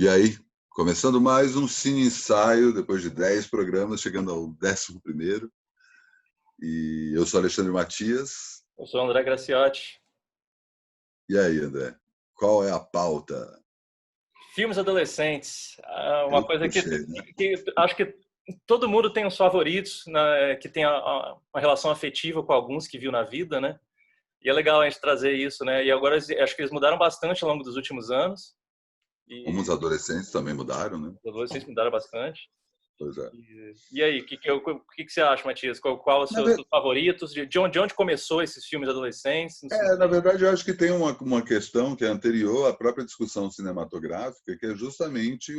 E aí, começando mais um Cine Ensaio, depois de 10 programas, chegando ao 11º. E eu sou Alexandre Matias. Eu sou o André Graciotti. E aí, André, qual é a pauta? Filmes adolescentes. Uma Eu que coisa puxei, né? que acho que todo mundo tem os favoritos, né, que tem uma relação afetiva com alguns que viu na vida, né? E é legal a gente trazer isso, né? E agora acho que eles mudaram bastante ao longo dos últimos anos. Como os E adolescentes também mudaram, né? os adolescentes mudaram bastante. Pois é. E aí, o que você acha, Matias? Qual os Na, seus ver- favoritos? De onde começou esses filmes adolescentes? na verdade, eu acho que tem uma questão que é anterior à própria discussão cinematográfica, que é justamente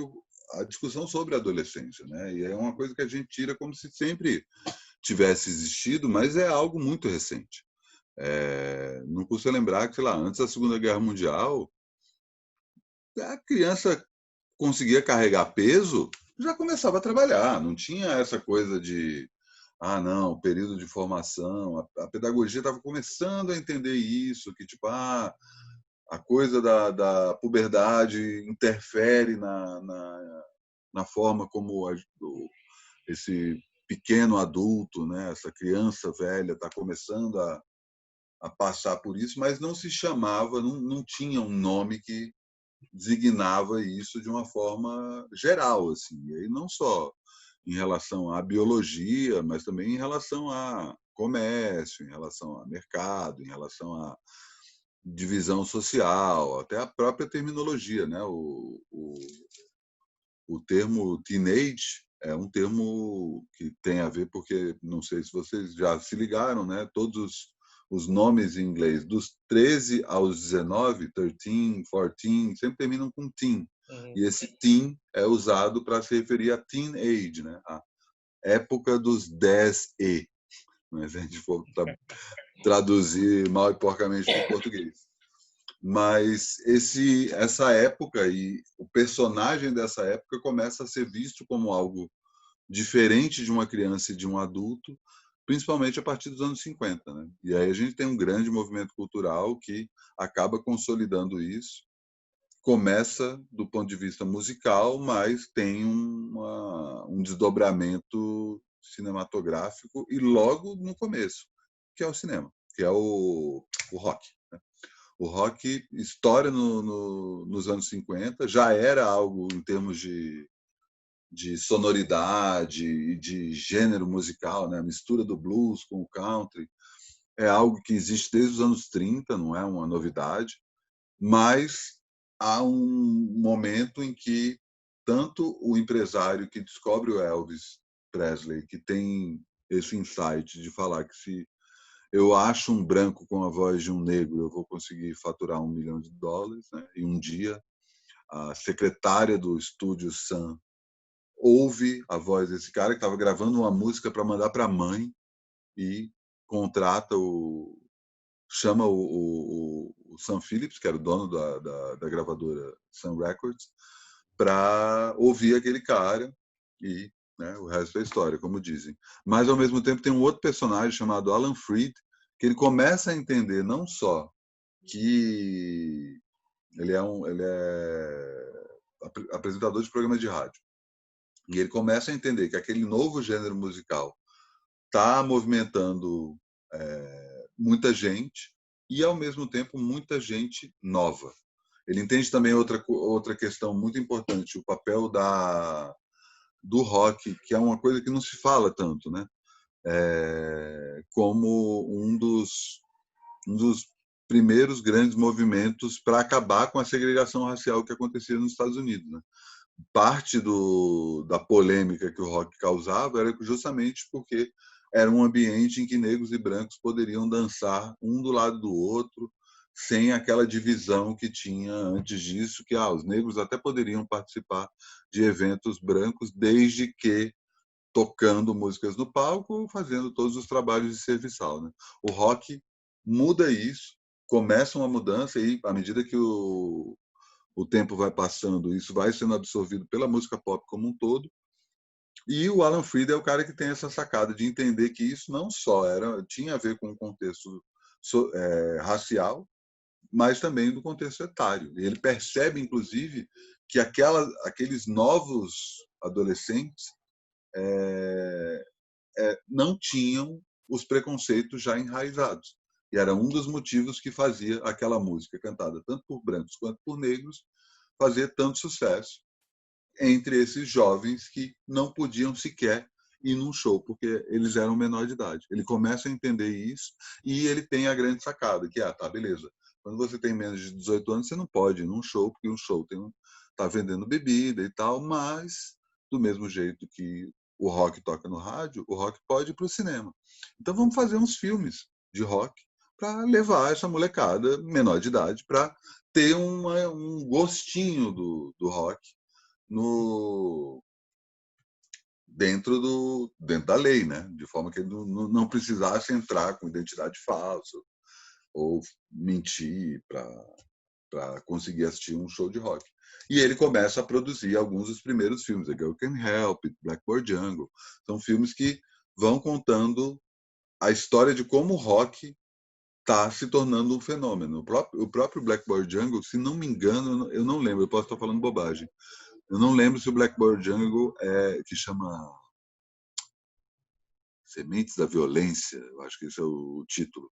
a discussão sobre a adolescência, né? E é uma coisa que a gente tira como se sempre tivesse existido, mas é algo muito recente. Não custa lembrar que, sei lá, antes da Segunda Guerra Mundial, a criança conseguia carregar peso, já começava a trabalhar. Não tinha essa coisa de, não, período de formação. A pedagogia estava começando a entender isso, que tipo, a coisa da puberdade interfere na forma como esse pequeno adulto, né, essa criança velha está começando a passar por isso, mas não se chamava, não tinha um nome que designava isso de uma forma geral, assim, e aí não só em relação à biologia, mas também em relação a comércio, em relação a mercado, em relação a divisão social, até a própria terminologia, né? O termo teenage é um termo que tem a ver porque, não sei se vocês já se ligaram, né? Todos os nomes em inglês, dos 13 aos 19, 13, 14, sempre terminam com teen. Uhum. E esse teen é usado para se referir a teenage, né? A época dos 10 e, né? Se a gente for traduzir mal e porcamente para o português. Mas essa época e o personagem dessa época começa a ser visto como algo diferente de uma criança e de um adulto, principalmente a partir dos anos 50, né? E aí a gente tem um grande movimento cultural que acaba consolidando isso. Começa do ponto de vista musical, mas tem um desdobramento cinematográfico e logo no começo, que é o cinema, que é o rock. O rock estoura nos anos 50, já era algo em termos de sonoridade e de gênero musical, né? A mistura do blues com o country é algo que existe desde os anos 30, não é uma novidade, mas há um momento em que tanto o empresário que descobre o Elvis Presley, que tem esse insight de falar que se eu acho um branco com a voz de um negro, eu vou conseguir faturar $1 milhão, né? E um dia a secretária do estúdio Sun ouve a voz desse cara que estava gravando uma música para mandar para a mãe e contrata chama o Sam Phillips, que era o dono da gravadora Sun Records, para ouvir aquele cara e, né, o resto é história, como dizem. Mas, ao mesmo tempo, tem um outro personagem chamado Alan Freed, que ele começa a entender não só que ele é apresentador de programa de rádio, e ele começa a entender que aquele novo gênero musical está movimentando muita gente e, ao mesmo tempo, muita gente nova. Ele entende também outra questão muito importante, o papel do rock, que é uma coisa que não se fala tanto, né? Como um dos primeiros grandes movimentos para acabar com a segregação racial que acontecia nos Estados Unidos, né? Parte da polêmica que o rock causava era justamente porque era um ambiente em que negros e brancos poderiam dançar um do lado do outro, sem aquela divisão que tinha antes disso, que os negros até poderiam participar de eventos brancos, desde que tocando músicas no palco, fazendo todos os trabalhos de serviçal, né? O rock muda isso, começa uma mudança e, à medida que o tempo vai passando, isso vai sendo absorvido pela música pop como um todo. E o Alan Freed é o cara que tem essa sacada de entender que isso não só tinha a ver com o contexto racial, mas também do contexto etário. Ele percebe, inclusive, que aqueles novos adolescentes não tinham os preconceitos já enraizados. E era um dos motivos que fazia aquela música cantada tanto por brancos quanto por negros fazer tanto sucesso entre esses jovens que não podiam sequer ir num show, porque eles eram menor de idade. Ele começa a entender isso e ele tem a grande sacada, que tá, beleza. Quando você tem menos de 18 anos, você não pode ir num show, porque um show tá vendendo bebida e tal, mas do mesmo jeito que o rock toca no rádio, o rock pode ir para o cinema. Então vamos fazer uns filmes de rock para levar essa molecada menor de idade para ter um gostinho do rock no dentro da lei, né? De forma que ele não precisasse entrar com identidade falsa ou mentir para conseguir assistir um show de rock. E ele começa a produzir alguns dos primeiros filmes, A Girl Can Help It, Blackboard Jungle. São filmes que vão contando a história de como o rock está se tornando um fenômeno. O próprio Blackboard Jungle, se não me engano, eu não lembro, eu posso estar falando bobagem. Eu não lembro se o Blackboard Jungle que chama Sementes da Violência, eu acho que esse é o título.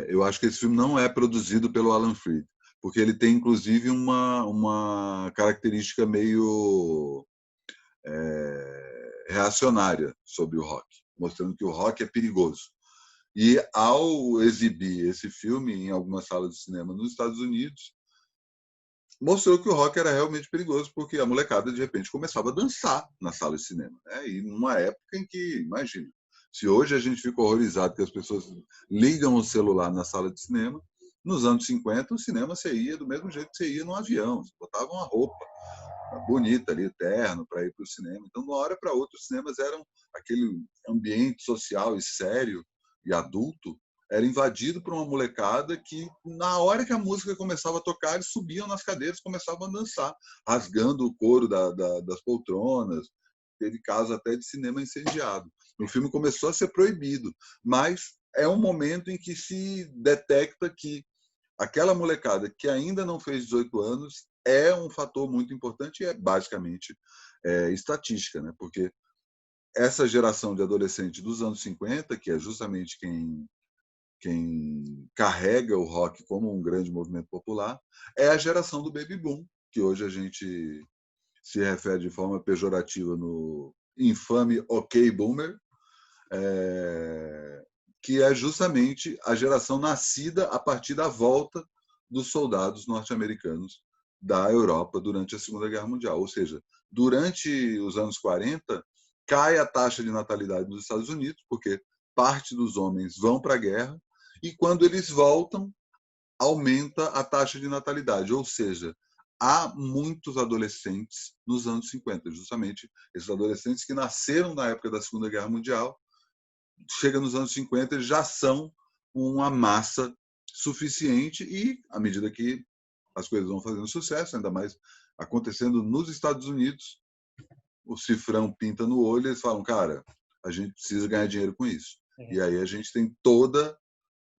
Eu acho que esse filme não é produzido pelo Alan Freed, porque ele tem, inclusive, uma característica meio reacionária sobre o rock, mostrando que o rock é perigoso. E ao exibir esse filme em algumas salas de cinema nos Estados Unidos, mostrou que o rock era realmente perigoso, porque a molecada, de repente, começava a dançar na sala de cinema. Né? E numa época em que, imagina, se hoje a gente fica horrorizado que as pessoas ligam o celular na sala de cinema, nos anos 50, o cinema você ia do mesmo jeito que você ia num avião. Você botava uma roupa bonita ali, terno, para ir para o cinema. Então, de uma hora para outra, os cinemas eram aquele ambiente social e sério e adulto, era invadido por uma molecada que, na hora que a música começava a tocar, eles subiam nas cadeiras e começavam a dançar, rasgando o couro das poltronas. Teve caso até de cinema incendiado. O filme começou a ser proibido, mas é um momento em que se detecta que aquela molecada que ainda não fez 18 anos é um fator muito importante e é basicamente estatística, né? Porque essa geração de adolescentes dos anos 50, que é justamente quem carrega o rock como um grande movimento popular, é a geração do baby boom, que hoje a gente se refere de forma pejorativa no infame OK Boomer, que é justamente a geração nascida a partir da volta dos soldados norte-americanos da Europa durante a Segunda Guerra Mundial. Ou seja, durante os anos 40, cai a taxa de natalidade nos Estados Unidos, porque parte dos homens vão para a guerra, e quando eles voltam, aumenta a taxa de natalidade. Ou seja, há muitos adolescentes nos anos 50, justamente esses adolescentes que nasceram na época da Segunda Guerra Mundial, chega nos anos 50, eles já são uma massa suficiente e, à medida que as coisas vão fazendo sucesso, ainda mais acontecendo nos Estados Unidos, o cifrão pinta no olho e eles falam, cara, a gente precisa ganhar dinheiro com isso. E aí a gente tem toda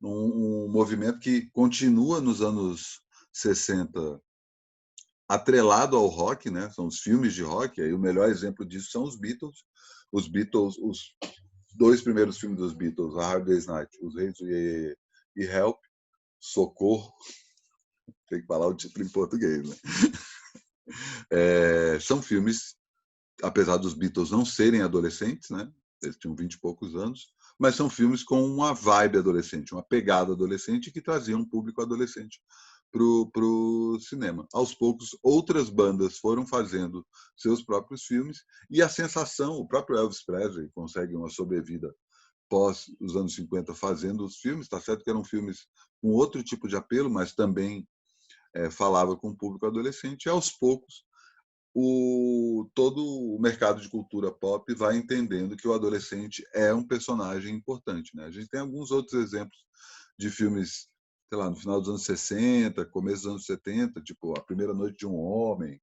um movimento que continua nos anos 60 atrelado ao rock, né? São os filmes de rock, aí o melhor exemplo disso são os Beatles. Os Beatles, os dois primeiros filmes dos Beatles, A Hard Day's Night, Os Reis e Help, Socorro, tem que falar o título em português, né? São filmes, apesar dos Beatles não serem adolescentes, né? Eles tinham 20 e poucos anos, mas são filmes com uma vibe adolescente, uma pegada adolescente que traziam um público adolescente para o cinema. Aos poucos, outras bandas foram fazendo seus próprios filmes e a sensação, o próprio Elvis Presley consegue uma sobrevida pós os anos 50 fazendo os filmes, está certo que eram filmes com outro tipo de apelo, mas também falava com o público adolescente, e aos poucos todo o mercado de cultura pop vai entendendo que o adolescente é um personagem importante. Né? A gente tem alguns outros exemplos de filmes, sei lá, no final dos anos 60, começo dos anos 70, tipo A Primeira Noite de um Homem,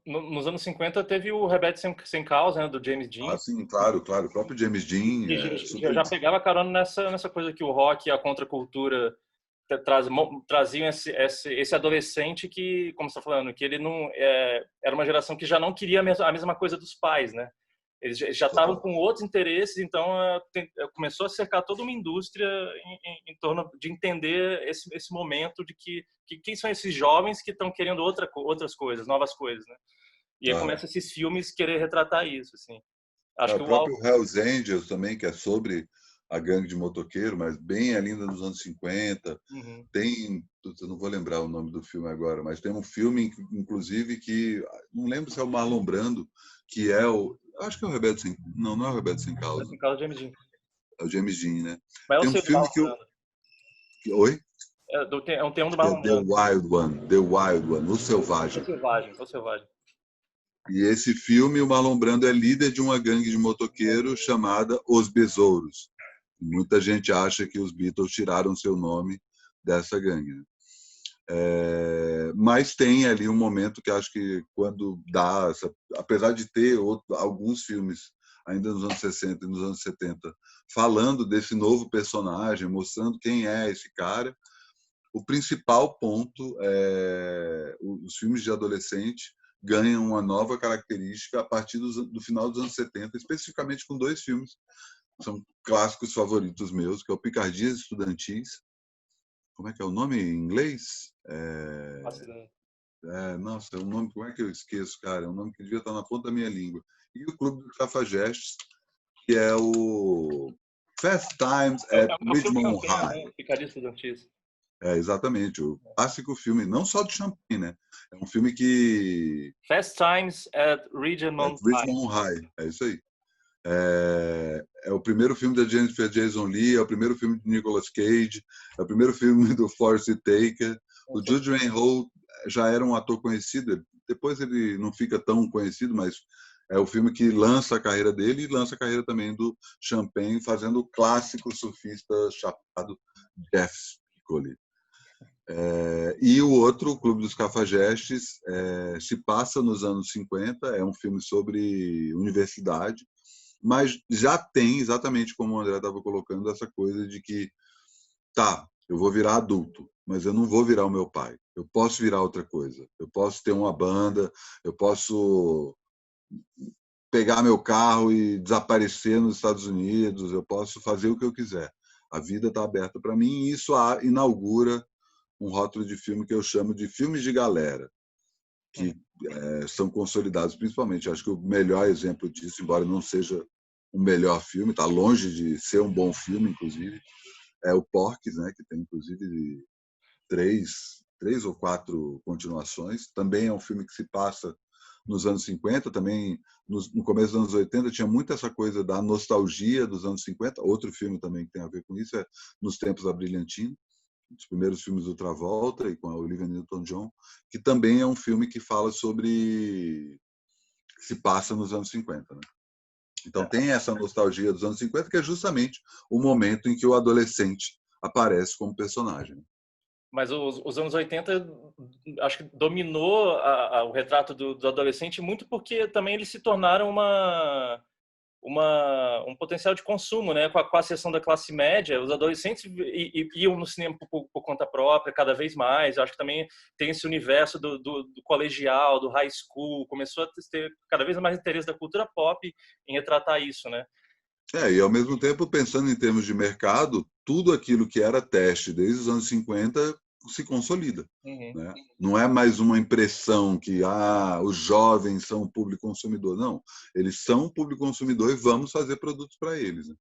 nos anos 50 teve o Rebelde Sem Causa, né, do James Dean. Sim, claro, o próprio James Dean já pegava carona nessa coisa que o rock e a contracultura traziam esse adolescente que, como você está falando, que ele não era uma geração que já não queria a mesma coisa dos pais, né? Eles já estavam com outros interesses, então começou a cercar toda uma indústria em torno de entender esse momento de que quem são esses jovens que estão querendo outras coisas, novas coisas, né? E aí começa esses filmes querer retratar isso, assim. Acho que o próprio Hells Angels também, que é sobre a gangue de motoqueiro, mas bem ainda nos anos 50. Uhum. Tem, eu não vou lembrar o nome do filme agora, mas tem um filme, inclusive, que não lembro se é o Marlon Brando, que é o, acho que é o Rebelde Sem, não é o Rebelde Sem Causa. Sem Causa, James Dean. É o James Dean, né? Mas é Tem o um seu do filme Marlon que eu, Brando. oi? É um tema do É Marlon The Brando. Wild One, The Wild One, O Selvagem. O Selvagem. E esse filme, o Marlon Brando é líder de uma gangue de motoqueiros chamada Os Besouros. Muita gente acha que os Beatles tiraram seu nome dessa gangue, né? Mas tem ali um momento que acho que quando dá, apesar de ter alguns filmes ainda nos anos 60 e nos anos 70 falando desse novo personagem, mostrando quem é esse cara, o principal ponto é os filmes de adolescente ganham uma nova característica a partir do final dos anos 70, especificamente com dois filmes que são clássicos favoritos meus, que é o Picardias Estudantis. Como é que é o nome em inglês? Nossa, é um nome, como é que eu esqueço, cara? É um nome que devia estar na ponta da minha língua. E o Clube dos Cafajestes, que é o Fast Times at Ridgemont High. Né? Picardias Estudantis. Exatamente, o clássico filme, não só de Champagne, né? É um filme que... Fast Times at Ridgemont High, é isso aí. É o primeiro filme da Jennifer Jason Leigh, é o primeiro filme de Nicolas Cage, é o primeiro filme do Forrest Whitaker. O Jude Reinhold já era um ator conhecido, depois ele não fica tão conhecido, mas é o filme que lança a carreira dele e lança a carreira também do Champagne, fazendo o clássico surfista chapado Jeff Piccoli. E o outro, o Clube dos Cafajestes, se passa nos anos 50, é um filme sobre universidade, mas já tem, exatamente como o André estava colocando, essa coisa de que, tá, eu vou virar adulto, mas eu não vou virar o meu pai. Eu posso virar outra coisa. Eu posso ter uma banda, eu posso pegar meu carro e desaparecer nos Estados Unidos, eu posso fazer o que eu quiser. A vida está aberta para mim e isso inaugura um rótulo de filme que eu chamo de filmes de galera, que são consolidados, principalmente. Acho que o melhor exemplo disso, embora não seja o melhor filme, está longe de ser um bom filme, inclusive, é o Porky's, né, que tem, inclusive, três ou quatro continuações. Também é um filme que se passa nos anos 50, também no começo dos anos 80 tinha muito essa coisa da nostalgia dos anos 50. Outro filme também que tem a ver com isso é Nos Tempos da Brilhantina, dos primeiros filmes do Travolta e com a Olivia Newton-John, que também é um filme que fala sobre... se passa nos anos 50, né? Então tem essa nostalgia dos anos 50, que é justamente o momento em que o adolescente aparece como personagem. Mas os anos 80, acho que dominou o retrato do adolescente muito porque também eles se tornaram um potencial de consumo, né? Com a ascensão da classe média, os adolescentes iam no cinema por conta própria cada vez mais. Eu acho que também tem esse universo do colegial, do high school, começou a ter cada vez mais interesse da cultura pop em retratar isso, né? E ao mesmo tempo, pensando em termos de mercado, tudo aquilo que era teste desde os anos 50 se consolida. Uhum. Né? Não é mais uma impressão que os jovens são o público consumidor. Não, eles são o público consumidor e vamos fazer produtos para eles. Né?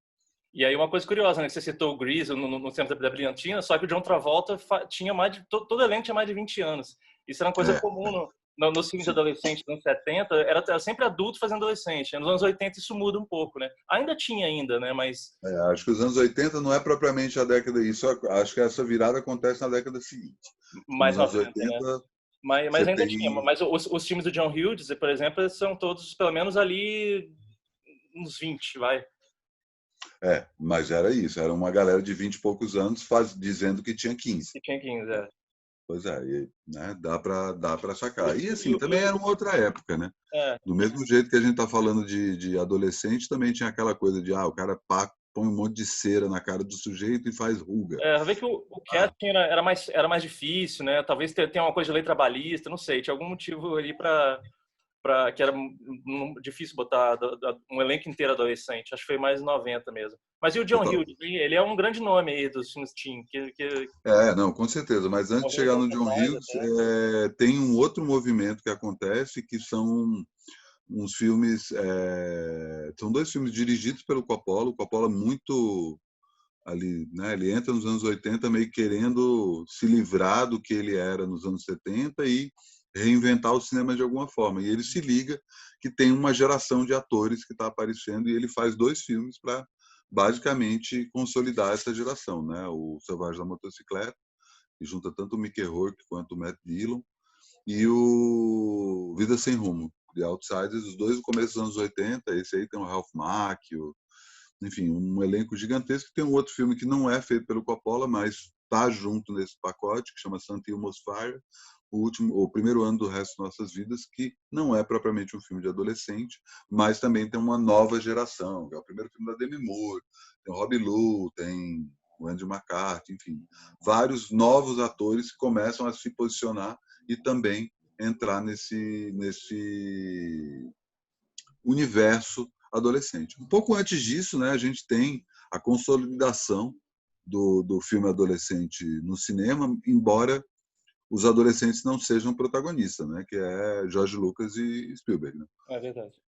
E aí uma coisa curiosa, né? Que você citou o Grease no Tempo da Brilhantina, só que o John Travolta tinha todo elenco tinha mais de 20 anos. Isso era uma coisa comum nos filmes de adolescente dos anos 70, era sempre adulto fazendo adolescente. Nos anos 80 isso muda um pouco, né? Ainda tinha, né? Mas... acho que os anos 80 não é propriamente a década... Isso, acho que essa virada acontece na década seguinte. Mais nos na anos frente, 80... né? Mas ainda tinha. Mas os filmes do John Hughes, por exemplo, são todos, pelo menos, ali uns 20, vai. Mas era isso. Era uma galera de 20 e poucos anos dizendo que tinha 15. Que tinha 15, Pois é, né, dá para sacar. E assim, também era uma outra época, né? Do mesmo jeito que a gente está falando de adolescente, também tinha aquela coisa de o cara põe um monte de cera na cara do sujeito e faz ruga. Vê que o casting era mais difícil, né? Talvez tenha uma coisa de lei trabalhista, não sei. Tinha algum motivo ali que era difícil botar um elenco inteiro adolescente. Acho que foi mais 90 mesmo. Mas e o John Total. Hughes? Ele é um grande nome aí dos filmes teen, que Não, com certeza. Mas antes de morreu um chegar no tempo John atrás Hughes, até. tem um outro movimento que acontece, que são uns filmes... são 2 filmes dirigidos pelo Coppola. O Coppola muito ali, né? Ele entra nos anos 80 meio querendo se livrar do que ele era nos anos 70 e reinventar o cinema de alguma forma. E ele se liga que tem uma geração de atores que está aparecendo e ele faz 2 filmes para basicamente consolidar essa geração, né? O Selvagem da Motocicleta, que junta tanto o Mickey Rourke quanto o Matt Dillon, e o Vida Sem Rumo, The Outsiders, os 2 no começo dos anos 80. Esse aí tem o Ralph Macchio, enfim, um elenco gigantesco. Tem um outro filme que não é feito pelo Coppola, mas está junto nesse pacote, que chama St. Elmo's Fire, o primeiro ano do resto de nossas vidas, que não é propriamente um filme de adolescente, mas também tem uma nova geração. É o primeiro filme da Demi Moore, tem o Robbie Liu, tem o Andy McCarthy, enfim, vários novos atores que começam a se posicionar e também entrar nesse universo adolescente. Um pouco antes disso, né, a gente tem a consolidação do filme adolescente no cinema, embora os adolescentes não sejam protagonistas, né, que é George Lucas e Spielberg. Né? É verdade.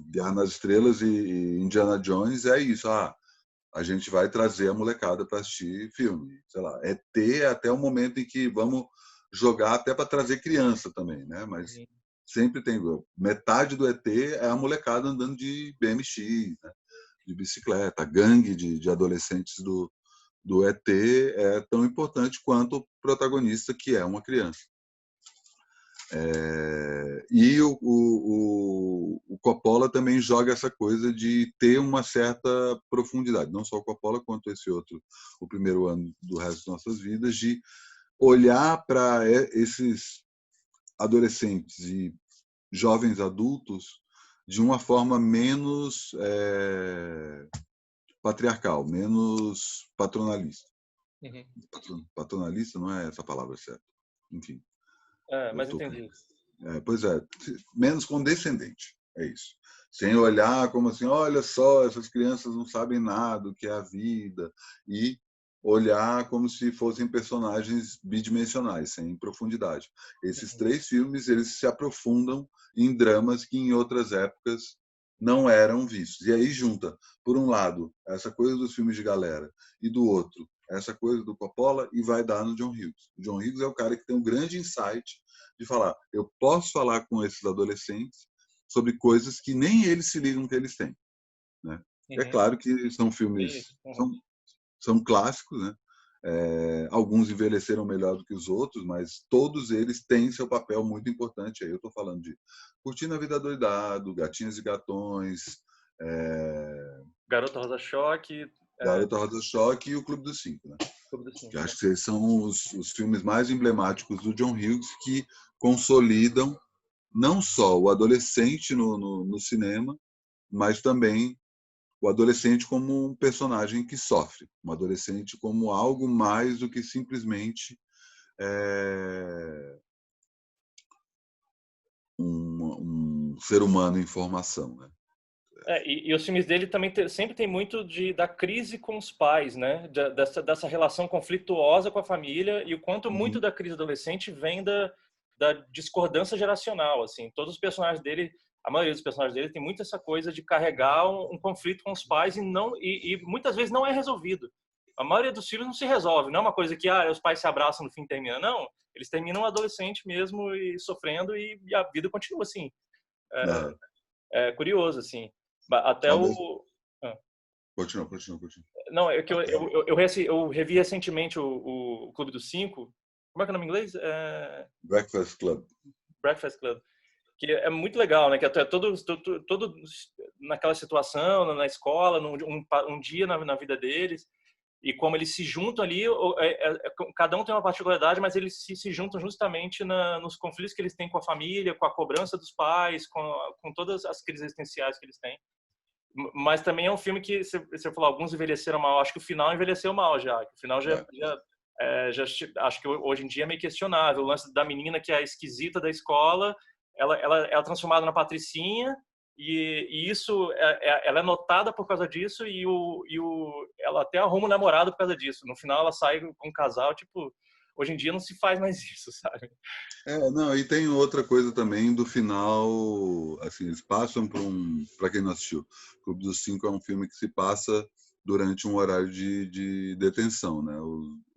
Guerra nas Estrelas e Indiana Jones é isso. A gente vai trazer a molecada para assistir filme. Sei lá, ET até o momento em que vamos jogar até para trazer criança também, né? Mas sempre tem. Metade do ET é a molecada andando de BMX, né? De bicicleta. A gangue de adolescentes do ET é tão importante quanto o protagonista, que é uma criança. E o Coppola também joga essa coisa de ter uma certa profundidade, não só o Coppola quanto esse outro, o primeiro ano do resto de nossas vidas, de olhar para esses adolescentes e jovens adultos de uma forma menos patriarcal, menos patronalista. Patronalista não é essa palavra certa. Enfim. Mas entendi. Pois é, menos condescendente, é isso. Sem olhar como assim, olha só, essas crianças não sabem nada do que é a vida, e olhar como se fossem personagens bidimensionais, sem profundidade. Esses 3 filmes, eles se aprofundam em dramas que em outras épocas não eram vistos. E aí junta, por um lado, essa coisa dos filmes de galera, e do outro, essa coisa do Coppola, e vai dar no John Hughes. O John Hughes é o cara que tem um grande insight de falar, eu posso falar com esses adolescentes sobre coisas que nem eles se ligam que eles têm. Né? É claro que são filmes, são clássicos, né? Alguns envelheceram melhor do que os outros, mas todos eles têm seu papel muito importante. Aí eu estou falando de Curtindo a Vida Doidado, Gatinhas e Gatões, Garota Rosa Choque. Garota Rosa Choque e o Clube dos Cinco. Né? Que acho que são os filmes mais emblemáticos do John Hughes que consolidam não só o adolescente no cinema, mas também o adolescente como um personagem que sofre, um adolescente como algo mais do que simplesmente um ser humano em formação. Né? E os filmes dele também sempre tem muito da crise com os pais, né? Dessa relação conflituosa com a família e o quanto muito da crise adolescente vem da discordância geracional, assim. Todos os personagens dele, a maioria dos personagens dele tem muito essa coisa de carregar um conflito com os pais e muitas vezes não é resolvido. A maioria dos filmes não se resolve, não é uma coisa que os pais se abraçam no fim e termina, não. Eles terminam adolescente mesmo e sofrendo e a vida continua assim. É curioso, assim. Até o... Continua. Não, é que eu revi recentemente o Clube dos Cinco. Como é que é o nome em inglês? Breakfast Club. Breakfast Club. Que é muito legal, né? Que até todo naquela situação, na escola, um dia na vida deles, e como eles se juntam ali, cada um tem uma particularidade, mas eles se juntam justamente nos conflitos que eles têm com a família, com a cobrança dos pais, com todas as crises existenciais que eles têm. Mas também é um filme que você falou, alguns envelheceram mal. Acho que o final envelheceu mal já. O final já acho que hoje em dia é meio questionável. O lance da menina que é a esquisita da escola, ela é transformada na patricinha e isso ela é notada por causa disso ela até arruma um namorado por causa disso. No final ela sai com um casal, tipo, hoje em dia não se faz mais isso, sabe? Não, e tem outra coisa também do final, assim, eles passam para quem não assistiu, Clube dos Cinco é um filme que se passa durante um horário de detenção, né?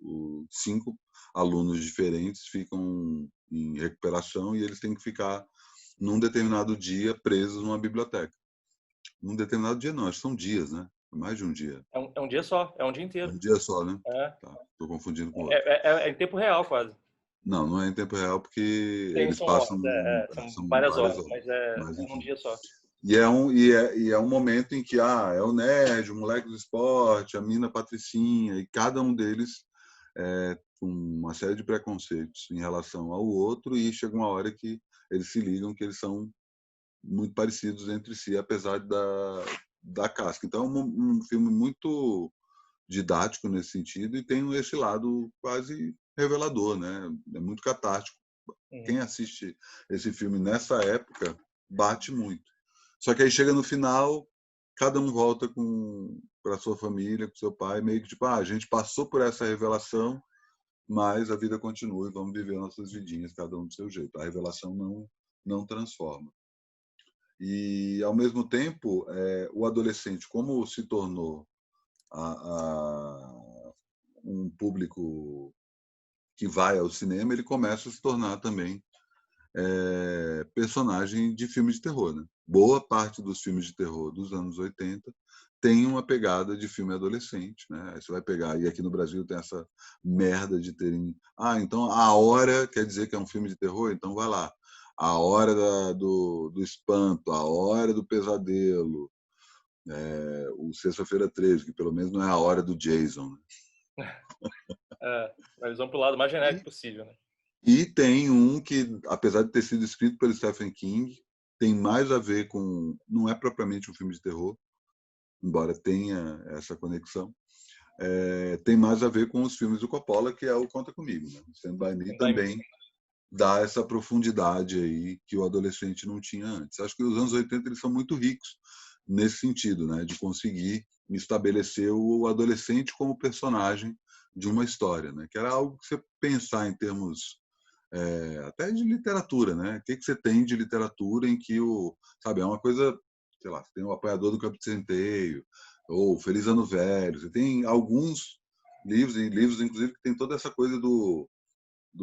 Os 5 alunos diferentes ficam em recuperação e eles têm que ficar num determinado dia presos numa biblioteca. Num determinado dia não, acho que são dias, né? Mais de um dia. É um dia só, é um dia É inteiro. um dia só, né? É, Tá, tô confundindo com outro. é em tempo real quase. Não, não é em tempo real porque eles São passam horas, são são várias várias horas, horas. mas Mas é num enfim. dia só. E é um momento em que é o nerd, o moleque do esporte, a mina patricinha, e cada um deles com uma série de preconceitos em relação ao outro, e chega uma hora que eles se ligam que eles são muito parecidos entre si, apesar da casca. Então é um filme muito didático nesse sentido e tem esse lado quase revelador, né? É muito catártico. Quem assiste esse filme nessa época bate muito. Só que aí chega no final, cada um volta para sua família, com seu pai, meio que tipo, a gente passou por essa revelação, mas a vida continua e vamos viver nossas vidinhas, cada um do seu jeito. A revelação não transforma. E, ao mesmo tempo, o adolescente, como se tornou um público que vai ao cinema, ele começa a se tornar também personagem de filme de terror. Né? Boa parte dos filmes de terror dos anos 80 tem uma pegada de filme adolescente. Né? Aí você vai pegar, e aqui no Brasil tem essa merda de terem. Então A Hora quer dizer que é um filme de terror? Então vai lá. A Hora do Espanto, A Hora do Pesadelo, o Sexta-feira 13, que pelo menos não é a hora do Jason. Né? Eles vão pro lado mais genérico E, possível, né? e tem um que, apesar de ter sido escrito pelo Stephen King, tem mais a ver com. Não é propriamente um filme de terror, embora tenha essa conexão. Tem mais a ver com os filmes do Coppola, que é o Conta Comigo. Né? Stand By Me também dá essa profundidade aí que o adolescente não tinha antes. Acho que os anos 80 eles são muito ricos nesse sentido, né? De conseguir estabelecer o adolescente como personagem de uma história, né? Que era algo que você pensar em termos até de literatura, né? O que você tem de literatura em que sabe, é uma coisa, sei lá, você tem o Apanhador do Campo de Centeio, ou Feliz Ano Velho, você tem alguns livros, e livros inclusive que tem toda essa coisa do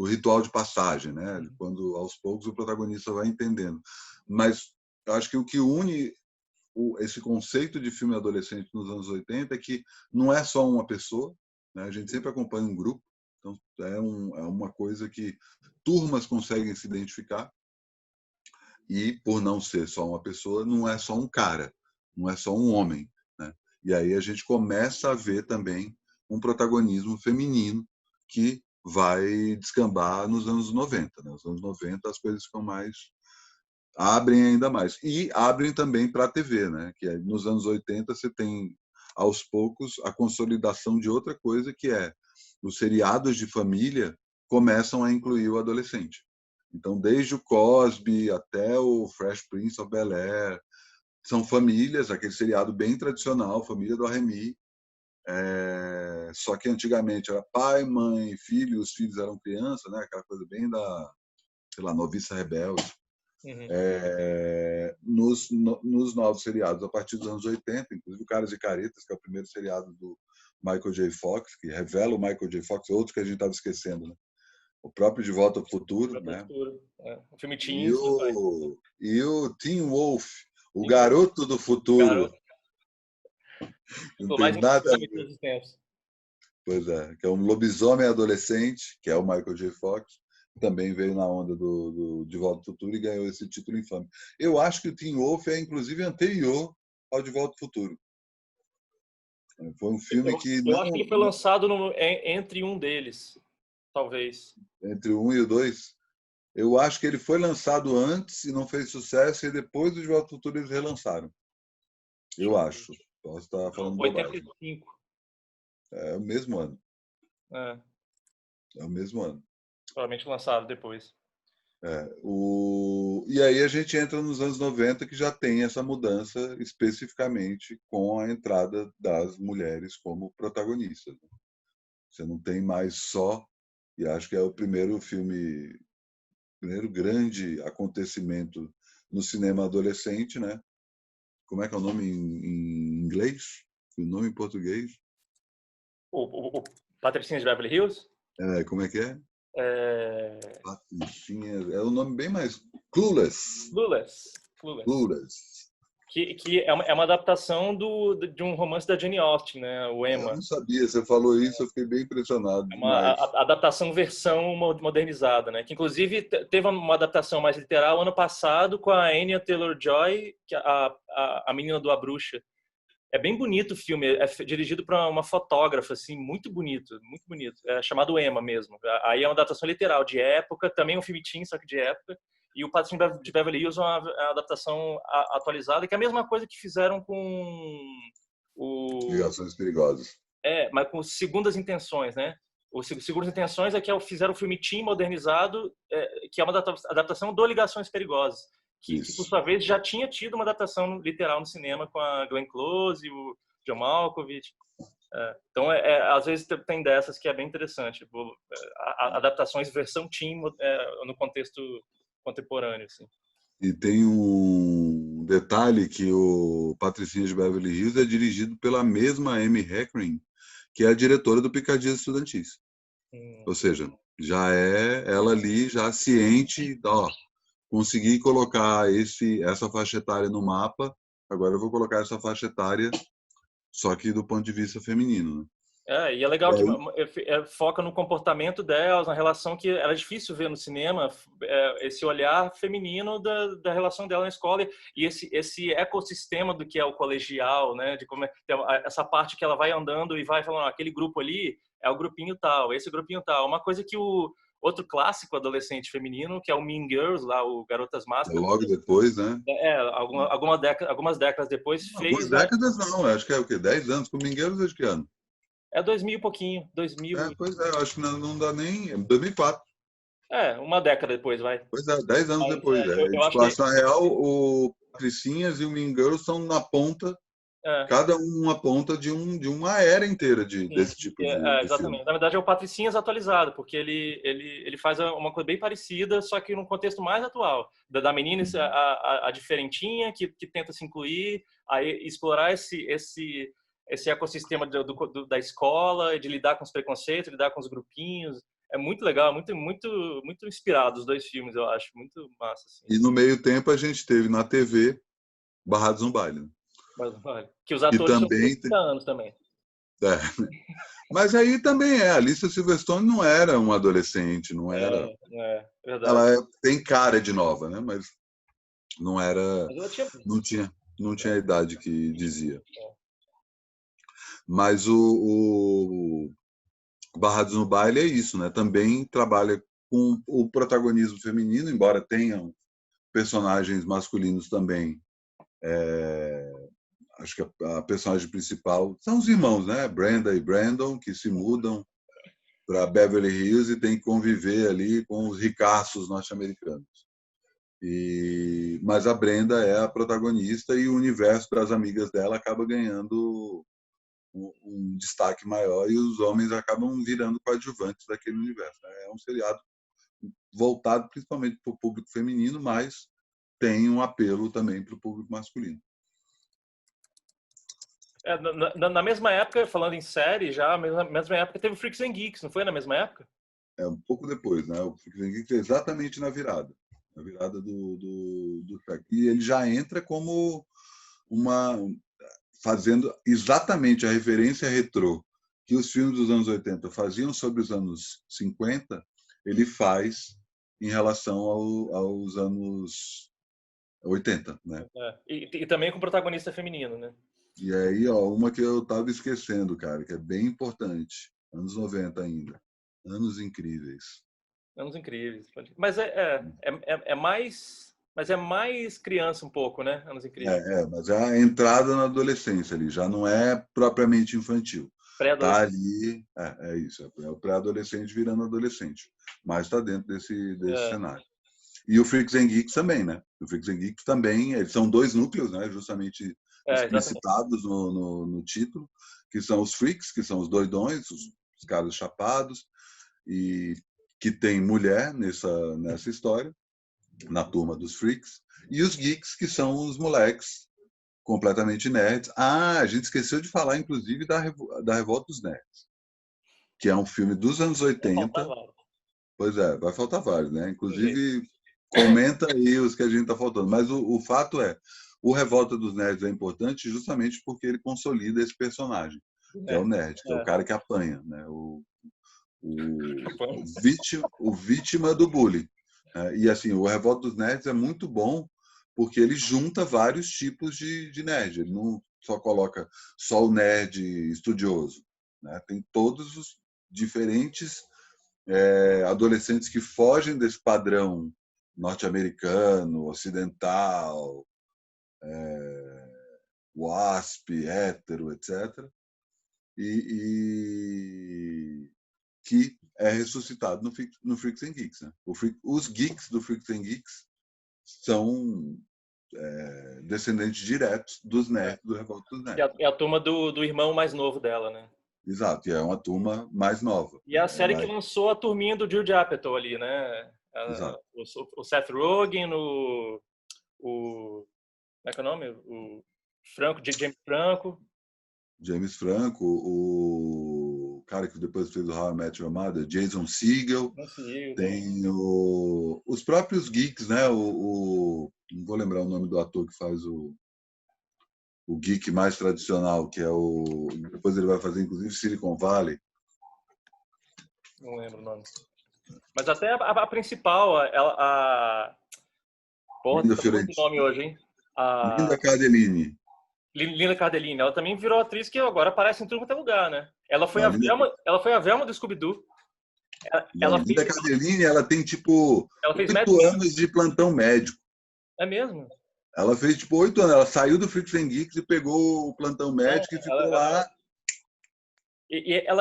ritual de passagem, né? Quando aos poucos o protagonista vai entendendo. Mas eu acho que o que une esse conceito de filme adolescente nos anos 80 é que não é só uma pessoa, né? A gente sempre acompanha um grupo, então é uma coisa que turmas conseguem se identificar, e por não ser só uma pessoa, não é só um cara, não é só um homem, né? E aí a gente começa a ver também um protagonismo feminino que vai descambar nos anos 90. Né? Nos anos 90 as coisas ficam mais abrem ainda mais e abrem também para a TV, né? Que nos anos 80 você tem aos poucos a consolidação de outra coisa que os seriados de família começam a incluir o adolescente. Então, desde o Cosby até o Fresh Prince of Bel-Air, são famílias, aquele seriado bem tradicional, família do Remy. Só que antigamente era pai, mãe, filho, os filhos eram crianças, né? Aquela coisa bem da, sei lá, Noviça Rebelde. Nos novos seriados, a partir dos anos 80, inclusive o Caras e Caretas, que é o primeiro seriado do Michael J. Fox, que revela o Michael J. Fox, outro que a gente estava esquecendo, né? O próprio De Volta ao Futuro, né? O filme E Teens, o Teen Wolf, o Teen Wolf, garoto do futuro. garoto, Não o tem mais nada a infame de ver. todos os tempos. Pois é, que é um lobisomem adolescente, que é o Michael J. Fox, também veio na onda do De Volta ao Futuro e ganhou esse título infame. Eu acho que o Teen Wolf é, inclusive, anterior ao De Volta ao Futuro. Foi um filme que Eu acho que ele foi lançado entre um deles, talvez. entre o 1 e o 2, eu acho que ele foi lançado antes e não fez sucesso, e depois do De Volta ao Futuro eles relançaram. Eu acho. Posso estar falando bobagem. 85. É o mesmo ano. É, É o mesmo ano. provavelmente lançado depois. E aí a gente entra nos anos 90 que já tem essa mudança especificamente com a entrada das mulheres como protagonistas. Você não tem mais só, e acho que é o primeiro filme, primeiro grande acontecimento no cinema adolescente, né? Como é que é o nome em inglês? O nome em português? O Patricinha de Beverly Hills? Como é que é? É... Patricinha. É um nome bem mais. Clueless. Clueless. Clueless. Clueless. Que é uma adaptação de um romance da Jane Austen, né? O Eu Emma. não sabia, você falou isso, eu fiquei bem impressionado É uma demais. adaptação versão modernizada, né? Que inclusive teve uma adaptação mais literal ano passado com a Anya Taylor-Joy, que é a menina do A Bruxa. É bem bonito o filme, é dirigido por uma fotógrafa, assim, muito bonito, muito bonito. É chamado Emma mesmo. Aí é uma adaptação literal, de época, também um filme teen, só que de época. E o Patricinho de Beverly Hills é uma adaptação atualizada, que é a mesma coisa que fizeram com o... Ligações perigosas. Mas com segundas intenções, né? O Segundas Intenções é que fizeram o filme teen modernizado, que é uma adaptação do Ligações Perigosas, que por Isso. sua vez já tinha tido uma adaptação literal no cinema com a Glenn Close e o John Malkovich. Então, às vezes tem dessas que é bem interessante, tipo, adaptações versão teen no contexto contemporâneo, assim. E tem um detalhe que o Patricinha de Beverly Hills é dirigido pela mesma Amy Heckerling, que é a diretora do Picadillas Estudantis. Hum. Ou seja, já é ela ali, já ciente, ó, consegui colocar essa faixa etária no mapa, agora eu vou colocar essa faixa etária, só que do ponto de vista feminino, né? E é legal E que aí, foca no comportamento delas, na relação que era difícil ver no cinema, esse olhar feminino da relação dela na escola e esse ecossistema do que é o colegial, né? De como essa parte que ela vai andando e vai falando, aquele grupo ali é o grupinho tal, esse grupinho tal. Uma coisa que o outro clássico adolescente feminino, que é o Mean Girls, lá, o Garotas Máscaras, logo depois, né? algumas décadas depois Algumas fez, décadas não, acho que é o quê? 10 anos com Mingueiros desde que ano? 2000 e pouquinho, 2000. Pois é, eu acho que não dá nem. 2004. Uma década depois, vai. Pois é, 10 anos Mas depois. eu acho Tipo, que acho, na real, o Patricinhas e o Mean Girls estão na ponta, é, cada um uma ponta de uma era inteira sim, desse tipo de filme. exatamente. Na verdade, é o Patricinhas atualizado, porque ele faz uma coisa bem parecida, só que num contexto mais atual. Da menina, a diferentinha, que tenta se incluir, aí explorar esse ecossistema da escola, de lidar com os preconceitos, lidar com os grupinhos. É muito legal, muito, muito, muito inspirado os dois filmes, eu acho. Muito massa, assim. E no meio tempo a gente teve na TV Barrados no Baile, né? Mas, olha, que os E atores tinham também. 30 anos também. É. Mas aí também a Alicia Silverstone não era uma adolescente, não era. Verdade. Ela tem cara de nova, né? Mas não era. Mas ela tinha. Não tinha, não tinha a idade que dizia. É. Mas o Barrados no Baile é isso, né? Também trabalha com o protagonismo feminino, embora tenham personagens masculinos também. Acho que a personagem principal são os irmãos, né? Brenda e Brandon, que se mudam para Beverly Hills e tem que conviver ali com os ricaços norte-americanos. Mas a Brenda é a protagonista e o universo das amigas dela acaba ganhando um destaque maior e os homens acabam virando coadjuvantes daquele universo. É um seriado voltado principalmente para o público feminino, mas tem um apelo também para o público masculino. Na mesma época, falando em série, já, na mesma época teve Freaks and Geeks, não foi na mesma época? É um pouco depois, né? O Freaks and Geeks é exatamente na virada do Shrek. E ele já entra como fazendo exatamente a referência retrô que os filmes dos anos 80 faziam sobre os anos 50, ele faz em relação aos anos 80, né? E também com protagonista feminino, né? E aí, ó, uma que eu estava esquecendo, cara, que é bem importante. Anos 90 ainda. Anos incríveis. Anos incríveis. Mas é mais Mas é mais criança um pouco, né? Anos Incríveis. Mas é a entrada na adolescência ali, já não é propriamente infantil. Tá Pré-adolescente. ali, é isso, é o pré-adolescente virando adolescente, mas está dentro desse É, cenário. E o Freaks and Geeks também, né? O Freaks and Geeks também, eles são dois núcleos, né? Justamente exatamente. explicitados no título, que são os freaks, que são os doidões, os caras chapados, e que tem mulher nessa história, na turma dos freaks, e os geeks, que são os moleques completamente nerds. A gente esqueceu de falar, inclusive, da Revolta dos Nerds, que é um filme dos anos Vai faltar 80. vários. Pois é, vai faltar vários, né? Do jeito. Inclusive, comenta aí os que a gente está faltando. Mas o fato é, o Revolta dos Nerds é importante justamente porque ele consolida esse personagem, que é o nerd, que é o cara que apanha, né? O vítima do bullying. E assim, o Revolta dos Nerds é muito bom porque ele junta vários tipos de nerd. Ele não só coloca só o nerd estudioso, né? Tem todos os diferentes adolescentes que fogem desse padrão norte-americano, ocidental, WASP, hétero, etc. E que é ressuscitado no Freaks and Geeks. Né? Os geeks do Freaks and Geeks são descendentes diretos dos nerds do Revolta dos Nerds. É a turma do irmão mais novo dela, né? Exato, e é uma turma mais nova. E é a série que lançou a turminha do Judd Apatow ali, né? Exato. O Seth Rogen, como é que é o nome? O James Franco. James Franco, o cara que depois fez o How I Met Your Mother, Jason Segel, tem os próprios geeks, né? Não vou lembrar o nome do ator que faz o geek mais tradicional, que é depois ele vai fazer inclusive Silicon Valley. Não lembro o nome. Mas até a principal, Porra, Linda tá muito nome hoje, hein? Linda Cardellini. Linda Cardellini. Ela também virou atriz que agora aparece em tudo quanto é lugar, né? Ela foi a Velma do Scooby-Doo. Linda Cardellini, ela tem tipo 8 anos de plantão médico. É mesmo? Ela fez tipo 8 anos. Ela saiu do Freaks and Geeks e pegou o plantão médico e ficou lá.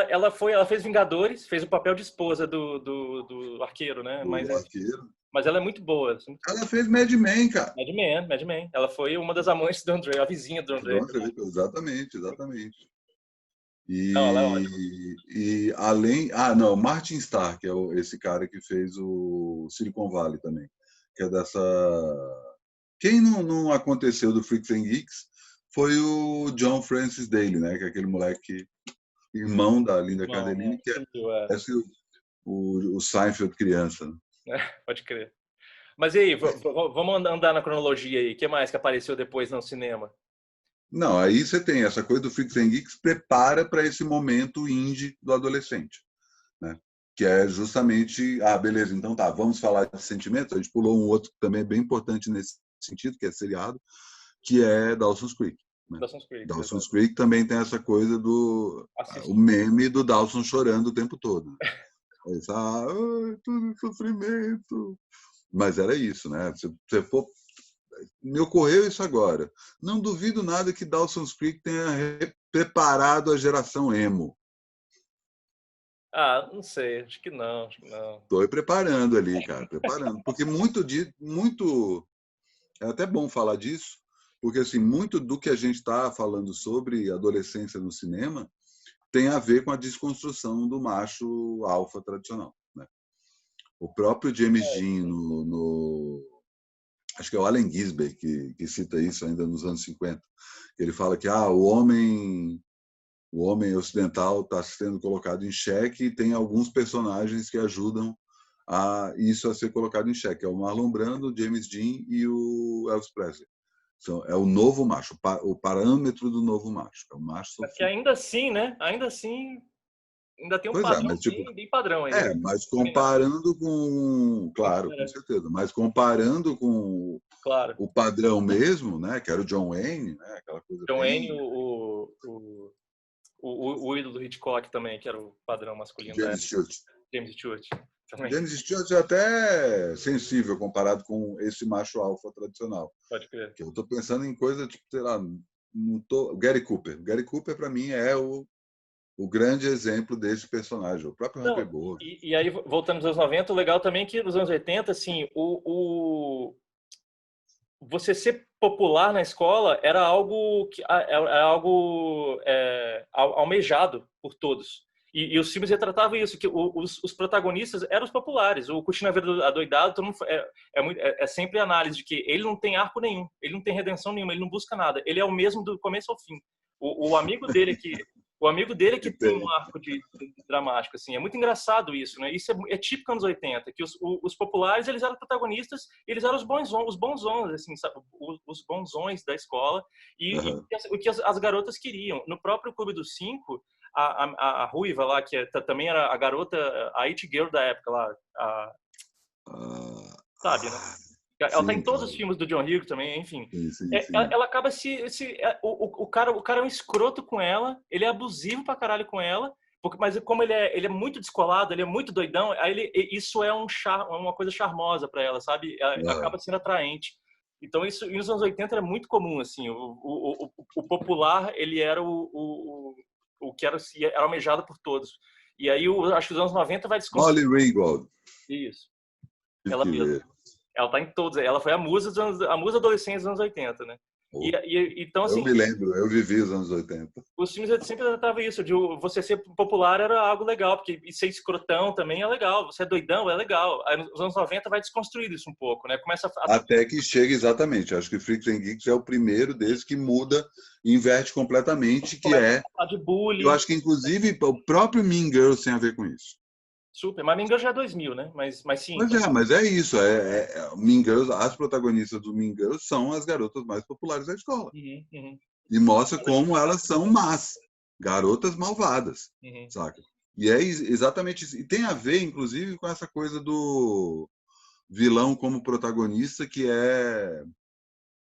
Ela fez Vingadores, fez o papel de esposa do arqueiro, né? Arqueiro. Mas ela é muito boa. Ela fez Mad Men, cara. Mad Men. Ela foi uma das amantes do André, a vizinha do André. Exatamente. Não, ela é ótima. E além... Martin Starr, que é esse cara que fez o Silicon Valley também. Que é dessa... Quem não aconteceu do Freaks and Geeks foi o John Francis Daley, né? Que é aquele moleque, irmão da Linda Cardellini, que é o Seinfeld criança. Né? Pode crer. Mas e aí, vamos andar na cronologia aí. O que mais que apareceu depois no cinema? Não, aí você tem essa coisa do Freaks and Geeks prepara para esse momento indie do adolescente, né? Que é justamente, beleza, então tá, vamos falar de sentimentos. A gente pulou um outro que também é bem importante nesse sentido, que é seriado, que é Dawson's Creek. Né? Dawson's Creek também tem essa coisa o meme do Dawson chorando o tempo todo. Né? Tudo sofrimento. Mas era isso, né? Se você for... Me ocorreu isso agora. Não duvido nada que Dawson's Creek tenha preparado a geração emo. Não sei, acho que não. Estou preparando ali, cara, preparando. Porque muito... É até bom falar disso, porque assim, muito do que a gente está falando sobre adolescência no cinema tem a ver com a desconstrução do macho alfa tradicional. Né? O próprio James Dean, acho que é o Allen Ginsberg que cita isso ainda nos anos 50. Ele fala que o homem ocidental está sendo colocado em xeque e tem alguns personagens que ajudam isso a ser colocado em xeque. É o Marlon Brando, o James Dean e o Elvis Presley. É o novo macho, o parâmetro do novo macho. É o macho sofrido. Porque ainda assim, né? Ainda tem um padrão bem padrão aí. Mas comparando com... Claro, com certeza. Mas comparando com o padrão mesmo, né? Que era o John Wayne, né? Aquela coisa John Wayne, o ídolo do Hitchcock também, que era o padrão masculino. James Stewart. também. James Stewart é até sensível comparado com esse macho alfa tradicional. Pode crer. Que eu estou pensando em coisa, tipo, sei lá, Gary Cooper. Gary Cooper, para mim, é o grande exemplo desse personagem, o próprio Humphrey Não, Bogart. e aí, voltando nos anos 90, o legal também é que nos anos 80, assim, você ser popular na escola era algo almejado por todos. E os filmes retratavam isso, que os protagonistas eram os populares. O Curtindo a Vida Adoidado, todo mundo, é sempre a análise de que ele não tem arco nenhum, ele não tem redenção nenhuma, ele não busca nada. Ele é o mesmo do começo ao fim. O amigo dele que tem um arco de dramático, assim. É muito engraçado isso, né? Isso é típico anos 80, que os populares, eles eram protagonistas, eles eram os bonzões, assim, sabe? Os bonzões da escola e o que as garotas queriam. No próprio Clube dos Cinco, a Ruiva lá, que também era a garota, a it girl da época lá, sabe, né? Ela tá em todos os filmes do John Hughes também, enfim. Sim. Ela acaba o cara é um escroto com ela, ele é abusivo pra caralho com ela, mas como ele é muito descolado, ele é muito doidão, aí isso é uma coisa charmosa pra ela, sabe? Acaba sendo atraente. Então isso nos anos 80 era muito comum, assim, o popular, ele era o que era almejado por todos. E aí acho que os anos 90 vai desconstruir. Molly Ringwald. Isso. Ela mesma. Ela tá em todos. Ela foi a musa adolescente dos anos 80, né? Então, assim, eu me lembro, eu vivi os anos 80. Os filmes sempre tratavam isso, de você ser popular era algo legal, porque ser escrotão também é legal, você é doidão, é legal. Aí nos anos 90 vai desconstruir isso um pouco, né? Começa Até que chega exatamente. Acho que Freaks and Geeks é o primeiro desses que muda, inverte completamente, que é... de bullying. Eu acho que, inclusive, o próprio Mean Girls tem a ver com isso. Super, mas Mean Girls já é 2000, né? Mas sim. Mas é isso. Mean Girls, as protagonistas do Mean Girls são as garotas mais populares da escola. E mostra como elas são más, garotas malvadas, saca? E é exatamente isso. E tem a ver, inclusive, com essa coisa do vilão como protagonista, que é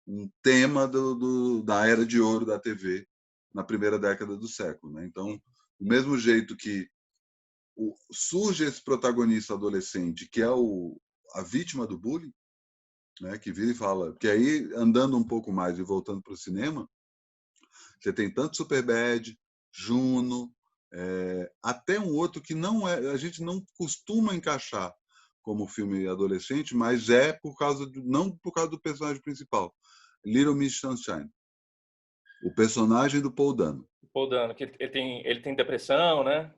um tema da era de ouro da TV na primeira década do século, né? Então, do mesmo jeito que surge esse protagonista adolescente, que é a vítima do bullying, né, que vira e fala... Porque aí, andando um pouco mais e voltando para o cinema, você tem tanto Superbad, Juno, até um outro que a gente não costuma encaixar como filme adolescente, mas não por causa do personagem principal, Little Miss Sunshine, o personagem do Paul Dano. Paul Dano, que ele tem depressão, né?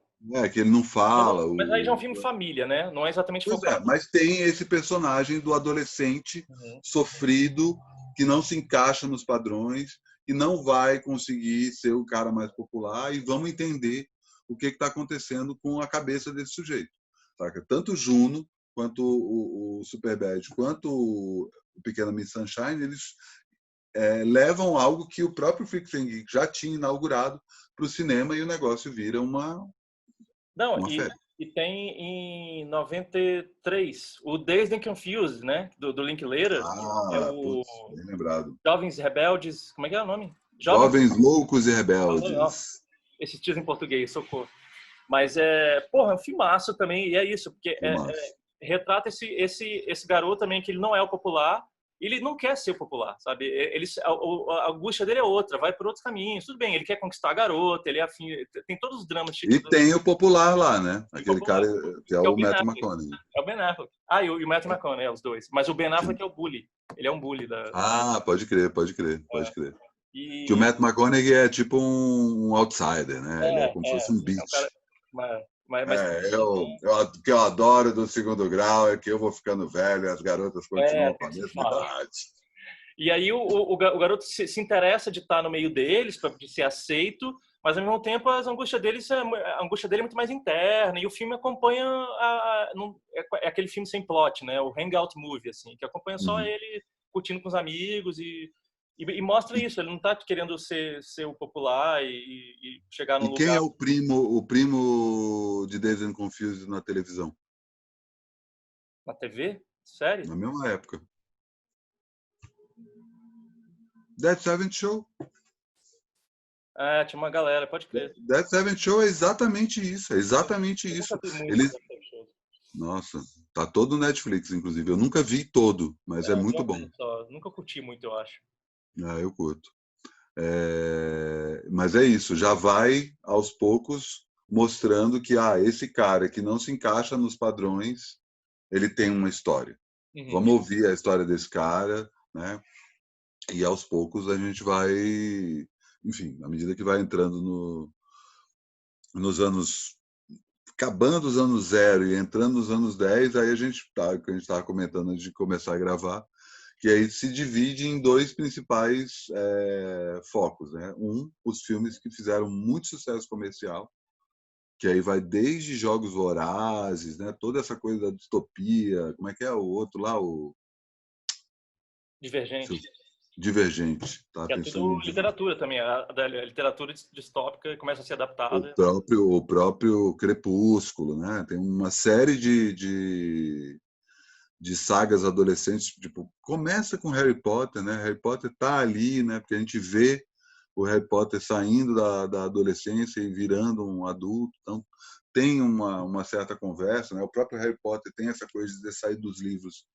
Que ele não fala. Mas aí já é um filme família, né? Não é exatamente focado. Mas tem esse personagem do adolescente sofrido, que não se encaixa nos padrões, que não vai conseguir ser o cara mais popular, e vamos entender o que está acontecendo com a cabeça desse sujeito. Saca? Tanto o Juno, quanto o Superbad, quanto o Pequena Miss Sunshine, eles levam algo que o próprio Freaks and Geeks já tinha inaugurado para o cinema, e o negócio vira uma febre. E tem em 93 o Dazed and Confused, né? Do Linklater. Bem lembrado. Jovens Rebeldes. Como é que é o nome? Jovens Loucos e Rebeldes. Esses tios em português, socorro. Mas é um filmaço também, e é isso, porque retrata esse garoto também, que ele não é o popular, ele não quer ser popular, sabe? A angústia dele é outra, vai por outros caminhos. Tudo bem, ele quer conquistar a garota, ele é afim, tem todos os dramas. E tem o popular lá, né? Aquele cara que é o Matthew McConaughey. É o Ben Affleck. E o Matthew McConaughey, os dois. Mas o Ben Affleck é o bully. Ele é um bully da... pode crer. Que o Matthew McConaughey é tipo um outsider, né? Ele é como se fosse um bitch. O que eu adoro do Segundo Grau é que eu vou ficando velho e as garotas continuam com a mesma idade. E aí o garoto se interessa de estar no meio deles, de ser aceito, mas ao mesmo tempo a angústia dele é muito mais interna, e o filme acompanha é aquele filme sem plot, né? O hangout movie, assim, que acompanha só ele curtindo com os amigos e mostra isso. Ele não está querendo ser o popular e chegar no lugar. E quem é o primo de Dazed and Confused na televisão? Na TV? Sério? Na mesma época. That 70 Show. Tinha uma galera, pode crer. That 70 Show é exatamente isso. Ele Nossa, tá todo no Netflix, inclusive. Eu nunca vi todo, mas é muito Uma bom. vez só. Nunca curti muito, eu acho. Ah, eu curto. Mas é isso, já vai aos poucos mostrando que esse cara que não se encaixa nos padrões, ele tem uma história. Uhum. Vamos ouvir a história desse cara, né? E aos poucos a gente vai, enfim, à medida que vai entrando nos anos, acabando os anos zero e entrando nos anos 10, aí que a gente estava comentando antes de começar a gravar, que aí se divide em dois principais focos, né? Os filmes que fizeram muito sucesso comercial, que aí vai desde Jogos Vorazes, né? Toda essa coisa da distopia, como é que é o outro lá, o Divergente. Divergente, tá Que é pensando tudo em literatura também. A literatura distópica começa a ser o adaptada. próprio Crepúsculo, né? Tem uma série de sagas adolescentes, tipo, começa com Harry Potter, né? Harry Potter tá ali, né? Porque a gente vê o Harry Potter saindo da adolescência e virando um adulto, então tem uma certa conversa, né? O próprio Harry Potter tem essa coisa de ter saído dos livros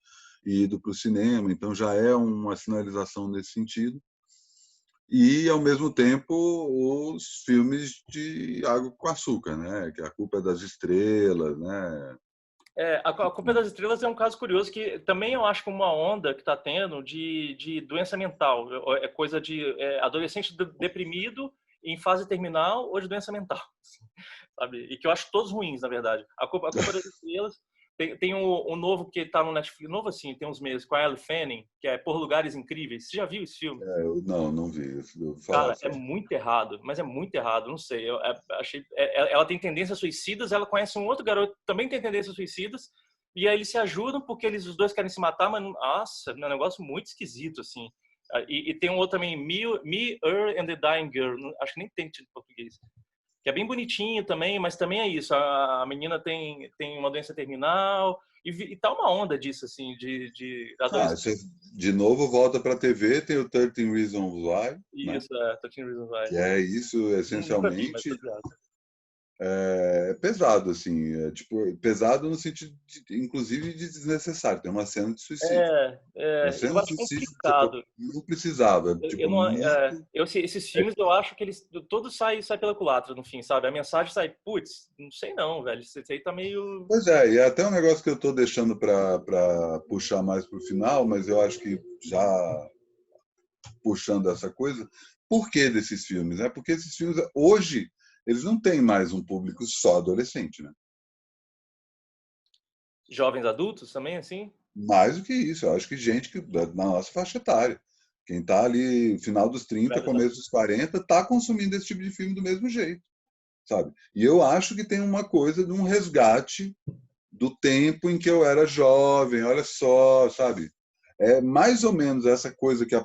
e ido para o cinema, então já é uma sinalização nesse sentido. E, ao mesmo tempo, os filmes de Água com Açúcar, né? Que A Culpa é das Estrelas, né? A Culpa das Estrelas é um caso curioso que também eu acho que uma onda que está tendo de doença mental. É coisa de adolescente deprimido em fase terminal ou de doença mental. Sabe? E que eu acho todos ruins, na verdade. A Culpa das Estrelas tem um novo que está no Netflix, novo assim, tem uns meses, com a Elle Fanning, que é Por Lugares Incríveis. Você já viu esse filme? Eu não vi. Eu vou falar Cara, é só. muito errado, mas é muito errado, não sei. Eu achei, ela tem tendências suicidas, ela conhece um outro garoto que também tem tendências suicidas, e aí eles se ajudam porque os dois querem se matar, mas nossa, é um negócio muito esquisito assim. E tem um outro também, Me, Her and the Dying Girl, acho que nem tem título em português, que é bem bonitinho também, mas também é isso. A menina tem uma doença terminal e tá uma onda disso assim de adolescente. Você de novo volta para a TV, tem o 13 Reasons Why, né? Isso, 13 Reasons Why. Que é isso, Nunca vi, mas tô essencialmente. ligado. É pesado, assim. Tipo, pesado no sentido, inclusive, de desnecessário. Tem uma cena de suicídio. Uma Eu cena de acho suicídio que você complicado. não precisava. Eu Tipo, não, muito. esses filmes eu acho que eles todos sai pela culatra no fim, sabe? A mensagem sai, putz, não sei não, velho. Isso aí tá meio. Pois é, e é até um negócio que eu estou deixando para puxar mais para o final, mas eu acho que já puxando essa coisa, por que desses filmes? Né? Porque esses filmes, hoje, eles não têm mais um público só adolescente, né? Jovens adultos também, assim? Mais do que isso, eu acho que gente que na nossa faixa etária, quem está ali final dos 30, Velhos começo dos 40, está consumindo esse tipo de filme do mesmo jeito, sabe? E eu acho que tem uma coisa de um resgate do tempo em que eu era jovem, olha só, sabe? É mais ou menos essa coisa que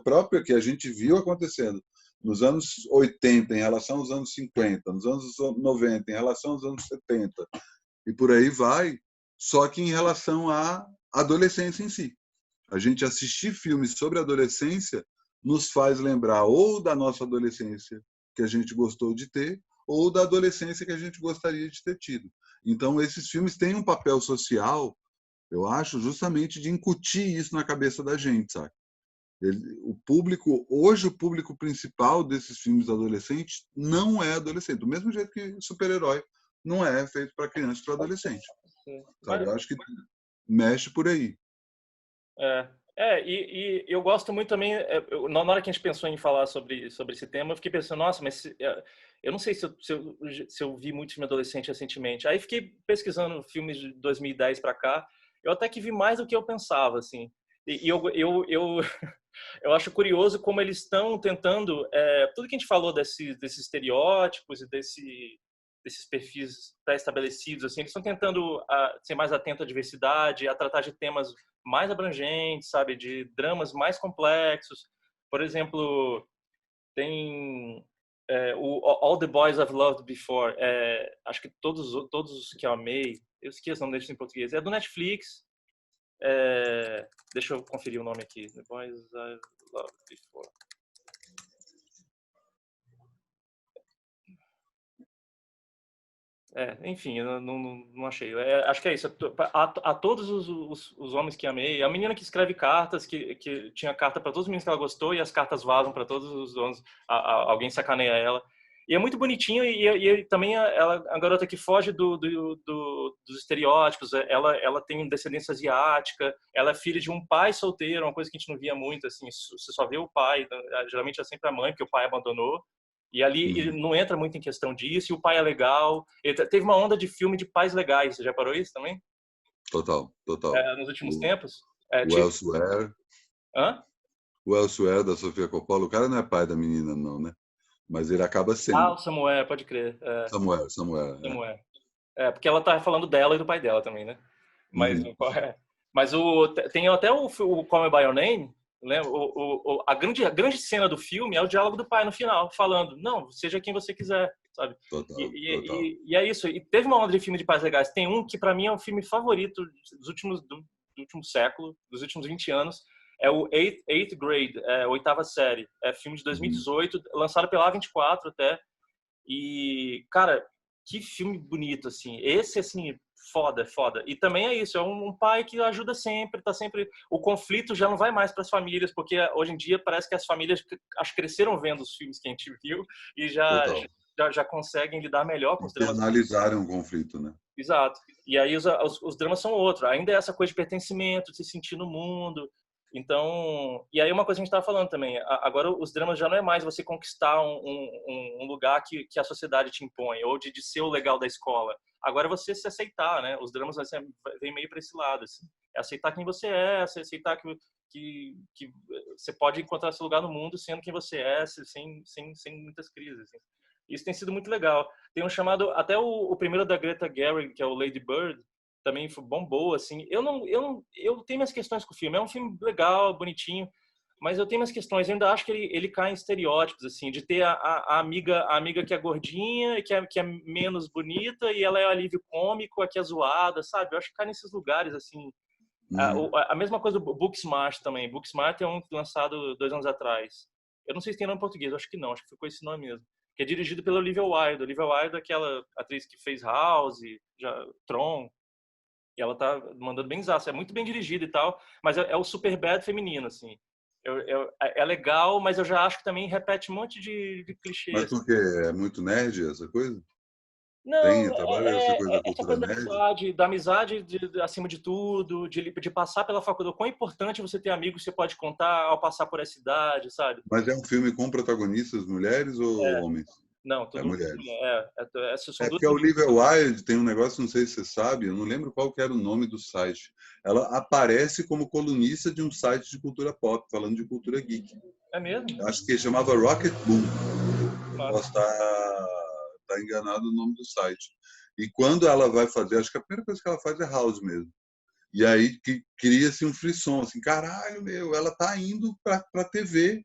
a gente viu acontecendo nos anos 80 em relação aos anos 50, nos anos 90 em relação aos anos 70 e por aí vai, só que em relação à adolescência em si. A gente assistir filmes sobre adolescência nos faz lembrar ou da nossa adolescência que a gente gostou de ter, ou da adolescência que a gente gostaria de ter tido. Então, esses filmes têm um papel social, eu acho, justamente de incutir isso na cabeça da gente, sabe? Hoje o público principal desses filmes adolescentes não é adolescente, do mesmo jeito que super-herói não é feito para criança e para adolescente, sabe? Mas, Eu acho que mexe por aí. e eu gosto muito também, na hora que a gente pensou em falar sobre esse tema, eu fiquei pensando, nossa, mas eu não sei se eu vi muito filme adolescente recentemente. Aí fiquei pesquisando filmes de 2010 para cá, eu até que vi mais do que eu pensava, assim. E eu acho curioso como eles estão tentando, tudo que a gente falou desses estereótipos e desses perfis pré-estabelecidos, assim, eles estão tentando ser mais atento à diversidade, a tratar de temas mais abrangentes, sabe, de dramas mais complexos. Por exemplo, tem o All the Boys I've Loved Before. Acho que todos os que eu amei, eu esqueço o nome deles em português. É do Netflix. Deixa eu conferir o nome aqui. The Boys I've Loved Before. Enfim, eu não achei. Acho que é isso. A todos os homens que amei, a menina que escreve cartas, que tinha carta para todos os meninos que ela gostou e as cartas vazam para todos os homens, alguém sacaneia ela. E é muito bonitinho e também a garota que foge dos estereótipos, ela tem descendência asiática, ela é filha de um pai solteiro, uma coisa que a gente não via muito, assim, você só vê o pai, geralmente é sempre a mãe, porque o pai abandonou. E ali ele não entra muito em questão disso, e o pai é legal. Teve uma onda de filme de pais legais, você já parou isso também? Total, total. Nos últimos tempos? O Elsewhere, Hã? o Elsewhere da Sofia Coppola, o cara não é pai da menina, não, né? Mas ele acaba Ah, sendo. o Samuel, pode crer. Samuel, é. Samuel. Porque ela tá falando dela e do pai dela também, né? Mas, Uhum. mas tem até o Call Me By Your Name, né? A grande cena do filme é o diálogo do pai no final, falando, não, seja quem você quiser, sabe? Total, total. E é isso. E teve uma onda de filme de pais legais. Tem um que para mim é o filme favorito do último século, dos últimos 20 anos. É o Eighth Grade, oitava série. É filme de Uhum. 2018, lançado pela A24 até. E, cara, que filme bonito, assim. Esse, assim, foda, foda. E também é isso, é um pai que ajuda sempre, tá sempre... O conflito já não vai mais para as famílias, porque hoje em dia parece que as famílias acho que cresceram vendo os filmes que a gente viu e Total. já conseguem lidar melhor com os dramas. Internalizaram o conflito, né? Exato. E aí os dramas são outros. Ainda é essa coisa de pertencimento, de se sentir no mundo. Então, e aí uma coisa que a gente estava falando também, agora os dramas já não é mais você conquistar um lugar que a sociedade te impõe, ou de ser o legal da escola. Agora é você se aceitar, né? Os dramas vem meio para esse lado, assim. É aceitar quem você é, aceitar que você pode encontrar seu lugar no mundo sendo quem você é, sem muitas crises. Assim. Isso tem sido muito legal. Tem um chamado, até o primeiro da Greta Gerwig, que é o Lady Bird, também bombou, assim. Eu tenho minhas questões com o filme. É um filme legal, bonitinho, mas eu tenho minhas questões. Eu ainda acho que ele cai em estereótipos, assim, de ter a amiga que é gordinha e que é menos bonita e ela é o alívio cômico, a que é zoada, sabe? Eu acho que cai nesses lugares, assim. Uhum. A mesma coisa do Booksmart também. Booksmart é um lançado 2 anos atrás. Eu não sei se tem nome em português, acho que não, acho que ficou esse nome mesmo. Que é dirigido pela Olivia Wilde. Olivia Wilde é aquela atriz que fez House, Tron, e ela tá mandando bem zaço. É muito bem dirigido e tal, mas é o super bad feminino, assim. É legal, mas eu já acho que também repete um monte de Mas clichês. porque é muito nerd essa coisa? Não, Trabalha essa coisa da essa cultura coisa nerd? da amizade acima de tudo, de passar pela faculdade. O quão importante você ter amigos que você pode contar ao passar por essa idade, sabe? Mas é um filme com protagonistas mulheres ou É, homens? não, É tudo mulheres. são É duas porque a meninas. Olivia Wilde tem um negócio, não sei se você sabe, eu não lembro qual que era o nome do site. Ela aparece como colunista de um site de cultura pop, falando de cultura geek. É mesmo? Acho que chamava Rocket Boom. Eu posso Nossa. estar enganado no nome do site. E quando ela vai fazer, acho que a primeira coisa que ela faz é House mesmo. E aí que cria-se um frisson, assim, caralho, meu, ela tá indo para a TV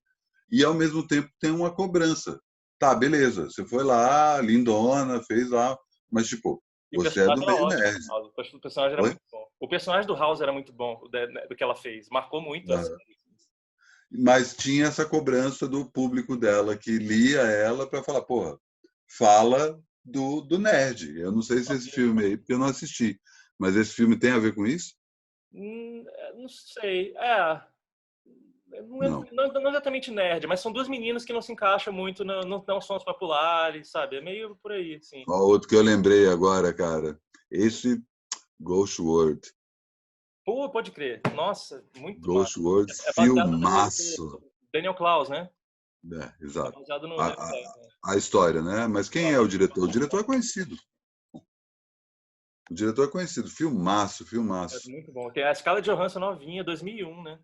e ao mesmo tempo tem uma cobrança. Tá, beleza, você foi lá, lindona, fez lá, mas tipo, E o você é personagem do era meio ótimo. nerd. O personagem era Oi? muito bom. O personagem do House era muito bom, do que ela fez. Marcou muito a Ah, série. mas tinha essa cobrança do público dela que lia ela para falar, porra, fala do nerd. Eu não sei se esse filme aí, porque eu não assisti, mas esse filme tem a ver com isso? Não sei. Não. Não exatamente nerd, mas são duas meninas que não se encaixam muito, não são as populares, sabe? É meio por aí, assim. Ó, outro que eu lembrei agora, cara. Esse Ghost World. Pô, pode crer. Nossa, muito Ghost massa. World, É baseado filmaço. no Daniel Klaus, né? É, É exato. baseado no A, Daniel a, Klaus, né? a história, né? Mas quem é o diretor? O diretor é conhecido. O diretor é conhecido. Filmaço, É filmaço. muito bom. Tem a Scarlett Johansson novinha, 2001, né?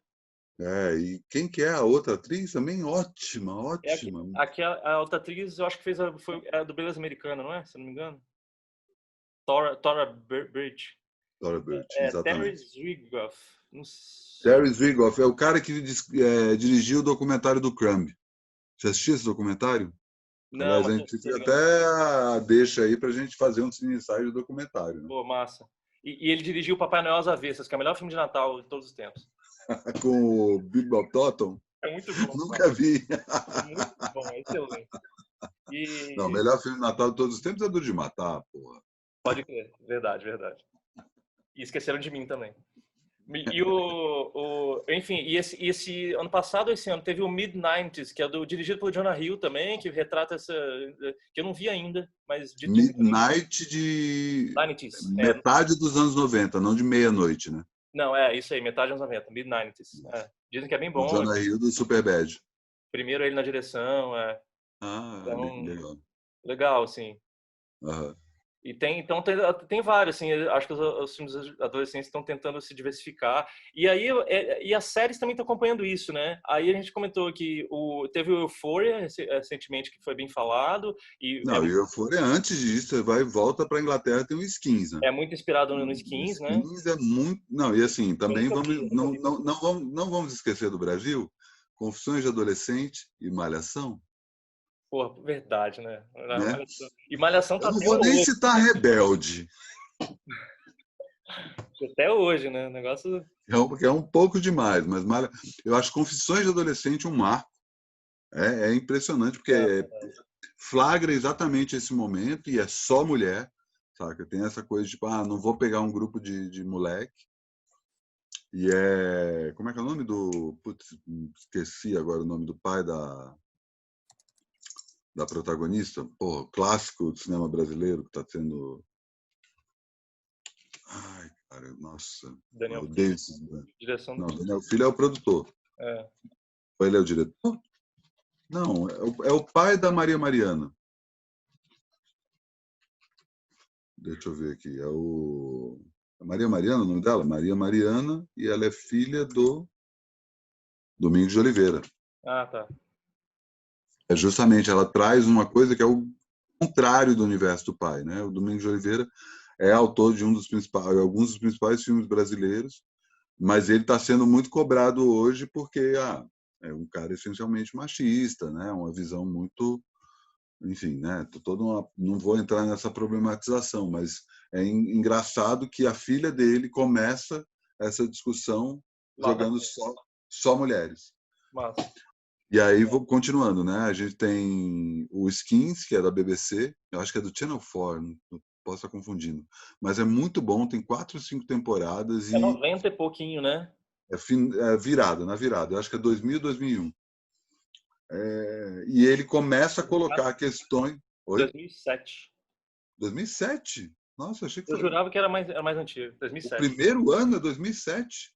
É, e quem que é a outra atriz também? Ótima, Aqui, ótima. a outra atriz, eu acho que foi a do Beleza Americana, não é? Se eu não me engano. Tora Bridge. Laura Birch, Terry exatamente. Zwigoff. Não sei. Terry Zwigoff é o cara que dirigiu o documentário do Crumb. Você assistiu esse documentário? Não, Aliás, mas a eu gente tô fica ligado. até deixa aí para a gente fazer um ensaio do documentário, né? Pô, massa. E ele dirigiu Papai Noel às Avessas, que é o melhor filme de Natal de todos os tempos. Com o Bilbo Thornton. É muito bom, cara. Nunca vi. É muito bom, é excelente. Não, o E melhor filme de Natal de todos os tempos é do de matar, porra. Pode crer. Verdade, verdade. E esqueceram de mim também. E enfim, esse ano passado, esse ano, teve o Mid-90s, que é dirigido pelo Jonah Hill também, que retrata essa... que eu não vi ainda, mas dito por mim. Midnight de 90s. metade dos anos 90, não de meia-noite, né? Não, isso aí, metade dos anos 90, Mid-90s. Dizem que é bem O bom. Jonah Hill do Superbad. Primeiro ele na direção, Ah, Então, legal. legal, assim. Aham. E tem vários, assim, acho que os filmes adolescentes estão tentando se diversificar. E aí, e as séries também estão acompanhando isso, né? Aí a gente comentou que teve o Euphoria recentemente, que foi bem falado, e Não, e Euphoria, antes disso, você vai e volta para a Inglaterra, tem o Skins, né? é muito inspirado no O Skins, né? Skins é muito. Não, e assim, Eu também nunca vi, eu nunca vi. não vamos esquecer do Brasil, Confissões de Adolescente e Malhação, Porra, verdade, né? né? E Malhação Eu tá não até vou nem hoje, citar Rebelde, até hoje, né? O negócio... porque é um pouco demais, mas eu acho Confissões de Adolescente um marco. É impressionante, porque flagra exatamente esse momento e é só mulher, saca? Tem essa coisa de, tipo, não vou pegar um grupo de moleque. E como é que é o nome do... Putz, esqueci agora o nome do pai da protagonista. Pô, clássico do cinema brasileiro que está sendo... Ai, cara, nossa. Daniel O Filho, Davis, né? direção do... Não, Daniel Filho é o produtor. É, Ou ele é o diretor? Não, é o pai da Maria Mariana. Deixa eu ver aqui. É Maria Mariana, o nome dela? Maria Mariana, e ela é filha do Domingos de Oliveira. tá. É justamente, ela traz uma coisa que é o contrário do universo do pai, né? O Domingos de Oliveira é autor de alguns dos principais filmes brasileiros, mas ele está sendo muito cobrado hoje porque é um cara essencialmente machista, né? Uma visão muito, enfim, né? Não vou entrar nessa problematização, mas é engraçado que a filha dele começa essa discussão Lá na jogando frente. só mulheres. Massa. E aí, vou continuando, né? A gente tem o Skins, que é da BBC, eu acho que é do Channel 4, não posso estar confundindo. Mas é muito bom, tem 4 ou 5 temporadas É e 90 e pouquinho, né? é virada, na virada. Eu acho que é 2000, 2001. E ele começa a colocar questões... Oi? 2007. 2007? Nossa, achei que Eu foi... jurava que era mais antigo. O 2007. primeiro ano é 2007.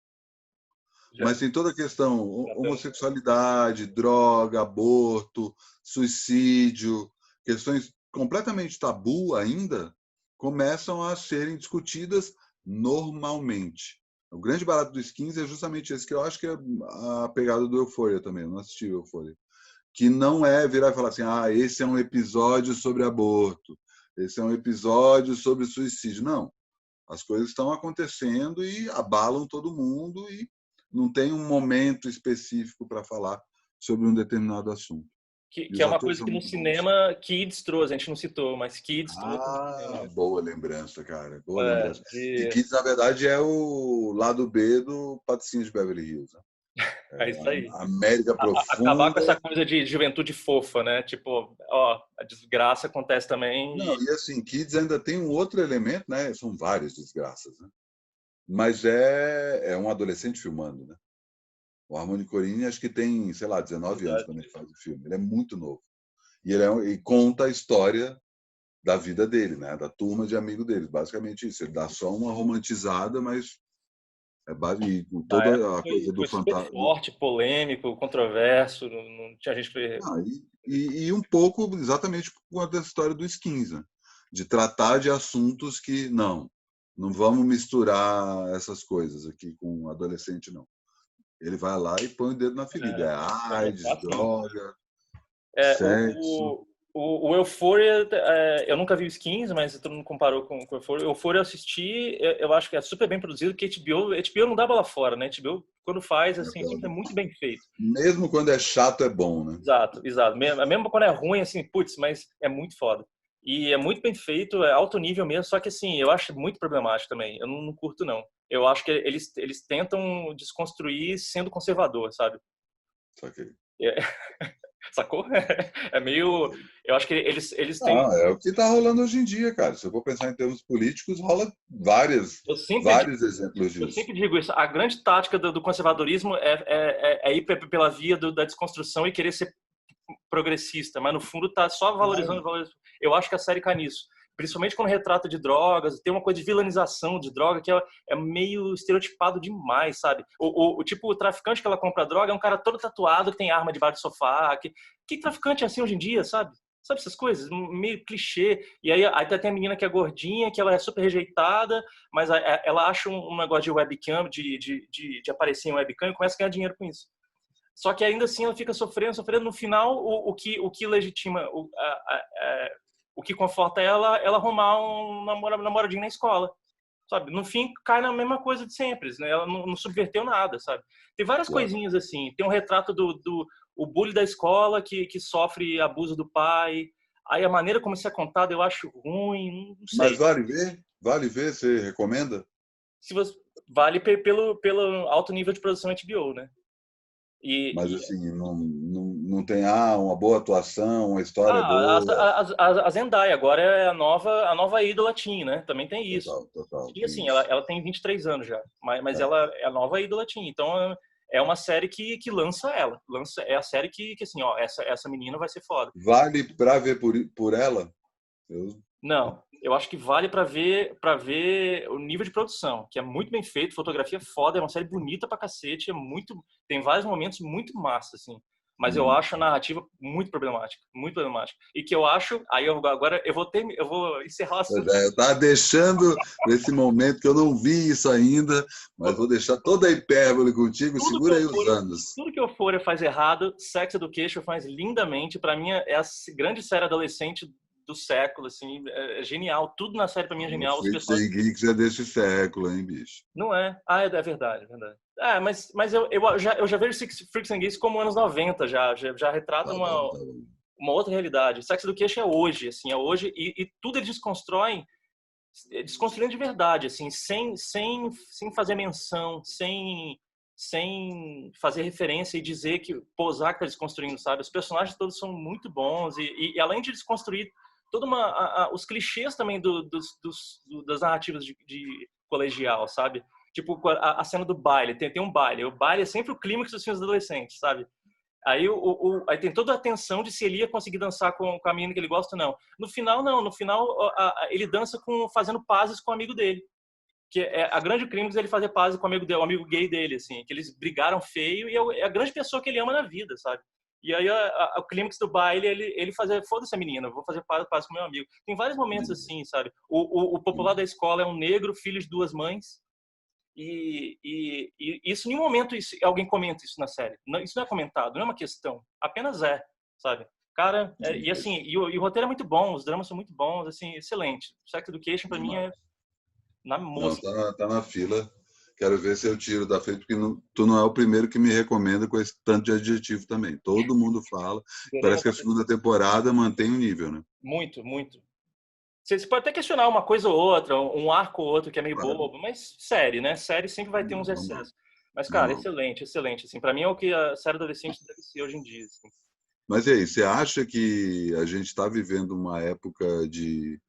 Já. Mas tem toda a questão homossexualidade, droga, aborto, suicídio, questões completamente tabu ainda, começam a serem discutidas normalmente. O grande barato do Skins é justamente esse, que eu acho que é a pegada do Euphoria também, eu não assisti o Euphoria, que não é virar e falar assim, esse é um episódio sobre aborto, esse é um episódio sobre suicídio. Não, as coisas estão acontecendo e abalam todo mundo e não tem um momento específico para falar sobre um determinado assunto. E Que os é uma atores coisa são que no muito bons. cinema Kids trouxe, a gente não citou, mas Kids trouxe no cinema. Boa lembrança, cara. Boa lembrança. E De... Kids, na verdade, é o lado B do Patricinhos de Beverly Hills. Né? É isso aí. América Acabar com Profunda. essa coisa de juventude fofa, né? Tipo, a desgraça acontece também Não, e assim, Kids ainda tem um outro elemento, né? São várias desgraças, né? Mas é um adolescente filmando, né? O Harmony Corine acho que tem, sei lá, 19 anos quando ele faz o filme. Ele é muito novo. E ele conta a história da vida dele, né? Da turma de amigo dele. Basicamente isso. Ele dá só uma romantizada, mas e Na época toda a coisa do foi super fantasma. forte, polêmico, controverso, não tinha gente que... E um pouco exatamente por conta dessa história do Skins, né? De tratar de assuntos que não vamos misturar essas coisas aqui com adolescente, não. Ele vai lá e põe o dedo na ferida. É Pra AIDS, mostrar assim. droga, É, sexo. o Euphoria, eu nunca vi o Skins, mas todo mundo comparou com o Euphoria. O Euphoria eu assisti, eu acho que é super bem produzido, porque HBO não dá bola fora, né? HBO, quando faz, assim, sempre é muito bem feito. Mesmo quando é chato, é bom, né? Exato, exato. Mesmo quando é ruim, assim, putz, mas é muito foda. E é muito bem feito, é alto nível mesmo, só que assim, eu acho muito problemático também. Eu não curto, não. Eu acho que eles tentam desconstruir sendo conservador, sabe? Saquei. É, Sacou? É meio... Eu acho que eles têm... Não, é o que está rolando hoje em dia, cara. Se eu for pensar em termos políticos, rola Eu sempre vários exemplos Eu disso. sempre digo isso. A grande tática do conservadorismo é ir pela via da desconstrução e querer ser progressista, mas no fundo tá só valorizando, Claro. valorizando. Eu acho que a série cai nisso. Principalmente quando retrata de drogas, tem uma coisa de vilanização de droga que é meio estereotipado demais, sabe? Tipo, o traficante que ela compra droga é um cara todo tatuado que tem arma debaixo do sofá. Que traficante é assim hoje em dia, sabe? Sabe essas coisas? Meio clichê. E aí tem a menina que é gordinha, que ela é super rejeitada, mas ela acha um negócio de webcam, de aparecer em webcam e começa a ganhar dinheiro com isso. Só que ainda assim ela fica sofrendo, sofrendo. No final, o que legitima, o que conforta ela arrumar um namoradinho na escola, sabe? No fim, cai na mesma coisa de sempre, né? Ela não subverteu nada, sabe? Tem várias Yeah. coisinhas assim. Tem um retrato o bully da escola que sofre abuso do pai. Aí a maneira como isso é contado eu acho ruim, não Mas sei. vale ver? Vale ver? Você recomenda? Se você, vale pelo alto nível de produção HBO, né? Mas E assim, não tem uma boa atuação, uma história boa. a Zendaya agora é a nova ídola teen, né? Também tem isso. Total, total, E tem assim, isso. ela tem 23 anos já, mas É. ela é a nova ídola teen. Então é uma série que lança ela. É a série que assim, ó, essa menina vai ser foda. Vale para ver por ela? Eu, Não, eu acho que vale para ver o nível de produção, que é muito bem feito, fotografia foda, é uma série bonita pra cacete, tem vários momentos muito massa assim. Mas eu uhum. acho a narrativa muito problemática, muito problemática. E que eu acho, agora eu vou encerrar o Pois assunto. é, eu estava deixando nesse momento que eu não vi isso ainda, mas vou deixar toda a hipérbole contigo, Tudo que segura eu aí for, os anos. tudo que eu for faz errado. Sex Education faz lindamente. Para mim é a grande série adolescente do século, assim, é genial. Tudo na série para mim é O genial. Os Freaks personagens and Geeks é desse século, hein, bicho? não é. Ah, é verdade, é verdade. Mas eu já vejo Freaks and Geeks como anos 90 já retrata Tá bom, tá bom. uma outra realidade. Sex Education é hoje, assim, é hoje e tudo eles desconstroem, desconstruindo de verdade, assim, sem fazer menção, sem fazer referência e dizer que posar que tá desconstruindo, sabe? Os personagens todos são muito bons e além de desconstruir toda os clichês também das narrativas de colegial, sabe? Tipo a cena do baile, tem um baile. O baile é sempre o clímax dos filmes adolescentes, sabe? Aí, aí tem toda a tensão de se ele ia conseguir dançar com a menina que ele gosta ou não. No final, não. No final, ele dança fazendo pazes com o amigo dele. Que é a grande crime dele fazer pazes com o amigo dele, o amigo gay dele, assim. Que eles brigaram feio e é a grande pessoa que ele ama na vida, sabe? E aí, o clímax do baile, ele fazer, foda-se a menina, eu vou fazer paz com meu amigo. Tem vários momentos assim, sabe? O popular da escola é um negro, filho de duas mães, e isso, em nenhum momento alguém comenta isso na série. Não, isso não é comentado, não é uma questão. Apenas sabe? Cara, e assim, e o roteiro é muito bom, os dramas são muito bons, assim, excelente. Sex Education, pra mim, é na Não, mosca. tá na fila. Quero ver se eu tiro da frente, porque tu não é o primeiro que me recomenda com esse tanto de adjetivo também. Todo mundo fala. Verei na Parece que a cabeça. segunda temporada mantém o nível, né? Muito, muito. Você pode até questionar uma coisa ou outra, um arco ou outro que é meio Claro. bobo, mas série, né? Série sempre vai ter uns Normal, excessos. Mas, cara, normal. excelente, excelente. Assim, pra mim é o que a série adolescente deve ser hoje em dia. Assim. Mas e aí, você acha que a gente está vivendo uma época de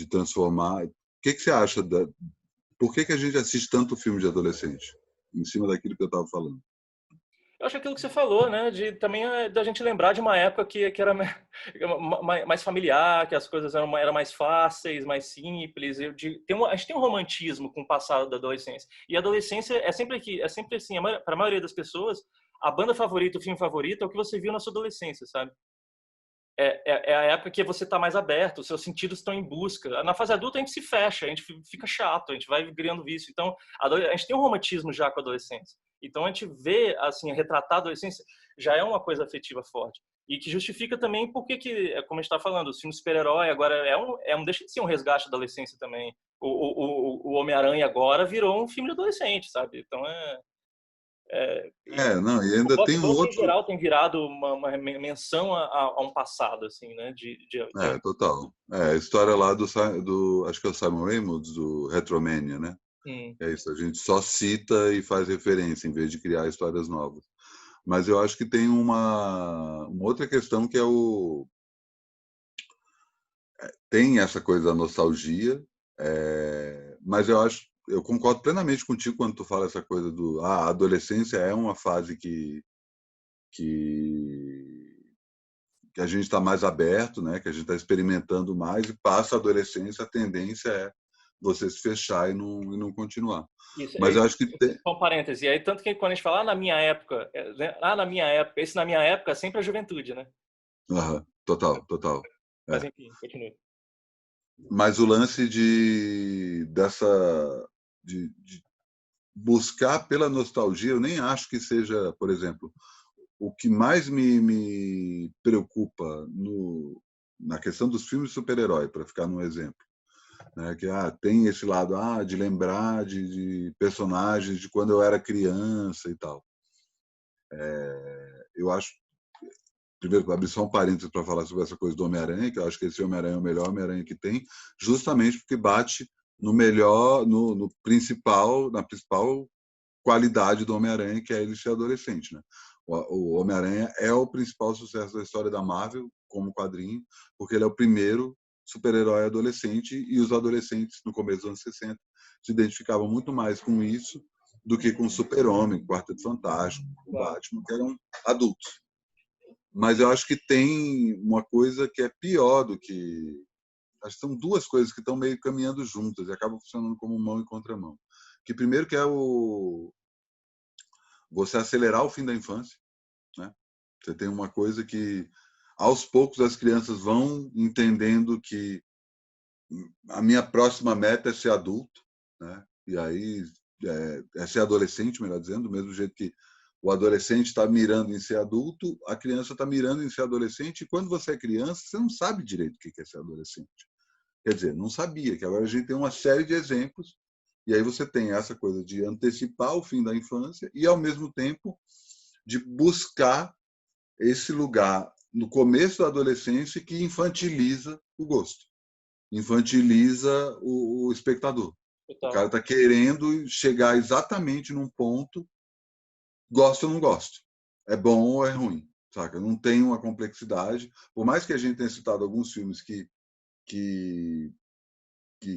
transformar? O que você acha por que a gente assiste tanto filme de adolescente? Em cima daquilo que eu estava falando. Eu acho aquilo que você falou, né? Também da gente lembrar de uma época que era mais familiar, que as coisas eram mais fáceis, mais simples. A gente tem um romantismo com o passado da adolescência. E a adolescência é sempre assim, para a maioria das pessoas, a banda favorita, o filme favorito é o que você viu na sua adolescência, sabe? É a época que você está mais aberto, os seus sentidos estão em busca. Na fase adulta a gente se fecha, a gente fica chato, a gente vai criando vício. Então, a gente tem um romantismo já com a adolescência. Então, a gente vê, assim, retratar a adolescência já é uma coisa afetiva forte. E que justifica também porque como a gente está falando, o filme super-herói agora deixa de ser um resgate da adolescência também. O Homem-Aranha agora virou um filme de adolescente, sabe? Então, Não, e o ainda tem um blockbuster em outro. geral tem virado uma menção a um passado, assim, né? Total. A história lá acho que é o Simon Reynolds, do Retromania, né? Hum. É isso, a gente só cita e faz referência, em vez de criar histórias novas. Mas eu acho que tem uma outra questão que é tem essa coisa da nostalgia, mas eu concordo plenamente contigo quando tu fala essa coisa a adolescência é uma fase que, que a gente está mais aberto, né? Que a gente está experimentando mais, e passa a adolescência, a tendência é você se fechar e não continuar. Isso, Mas eu acho que tem... só um parêntese. E aí, tanto que quando a gente fala, na minha época, na minha época, esse na minha época é sempre a juventude, né? Total, total. Mas enfim, continue. Mas o lance de buscar pela nostalgia, eu nem acho que seja, por exemplo, o que mais me preocupa na questão dos filmes de super-herói, para ficar num exemplo, né? Que tem esse lado de lembrar de personagens de quando eu era criança e tal. Eu acho, primeiro, abrir só um parênteses para falar sobre essa coisa do Homem-Aranha, que eu acho que esse Homem-Aranha é o melhor Homem-Aranha que tem, justamente porque bate no melhor, no principal, na principal qualidade do Homem-Aranha, que é ele ser adolescente, né? O Homem-Aranha é o principal sucesso da história da Marvel como quadrinho, porque ele é o primeiro super-herói adolescente, e os adolescentes no começo dos anos 60 se identificavam muito mais com isso do que com o Super-Homem, o Quarteto Fantástico, o Batman, que eram adultos. Mas eu acho que tem uma coisa que é pior do que... Acho que são duas coisas que estão meio caminhando juntas e acabam funcionando como mão e contramão. Que primeiro que é você acelerar o fim da infância, né? Você tem uma coisa que aos poucos as crianças vão entendendo que a minha próxima meta é ser adulto, né? E aí é ser adolescente, melhor dizendo, do mesmo jeito que o adolescente está mirando em ser adulto, a criança está mirando em ser adolescente, e quando você é criança, você não sabe direito o que é ser adolescente. Quer dizer, não sabia, que agora a gente tem uma série de exemplos, e aí você tem essa coisa de antecipar o fim da infância e, ao mesmo tempo, de buscar esse lugar no começo da adolescência que infantiliza o gosto, infantiliza o espectador. O Total. cara está querendo chegar exatamente num ponto, gosto ou não gosto, é bom ou é ruim, saca? Não tem uma complexidade. Por mais que a gente tenha citado alguns filmes que, que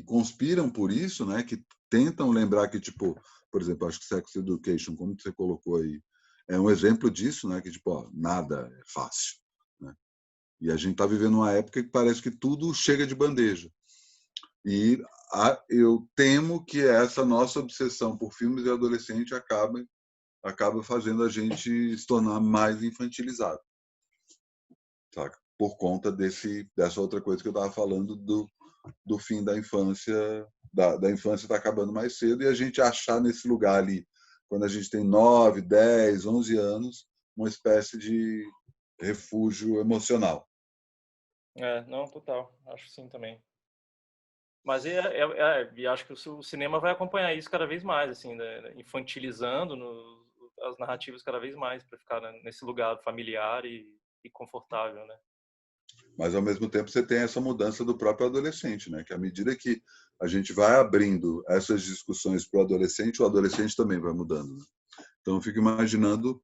conspiram por isso, né? Que tentam lembrar que, tipo, por exemplo, acho que Sex Education, como você colocou aí, é um exemplo disso, né? Que, tipo, nada é fácil, né? E a gente está vivendo uma época que parece que tudo chega de bandeja. E eu temo que essa nossa obsessão por filmes de adolescente acaba fazendo a gente se tornar mais infantilizado, saca? Por conta dessa outra coisa que eu estava falando do fim da infância, da infância está acabando mais cedo, e a gente achar nesse lugar ali, quando a gente tem 9, 10, 11 anos, uma espécie de refúgio emocional. Não, total. Acho sim também. Mas e acho que o cinema vai acompanhar isso cada vez mais, assim, né? Infantilizando as narrativas cada vez mais, para ficar nesse lugar familiar e confortável, né? Mas, ao mesmo tempo, você tem essa mudança do próprio adolescente, né? Que à medida que a gente vai abrindo essas discussões para o adolescente também vai mudando, né? Então, eu fico imaginando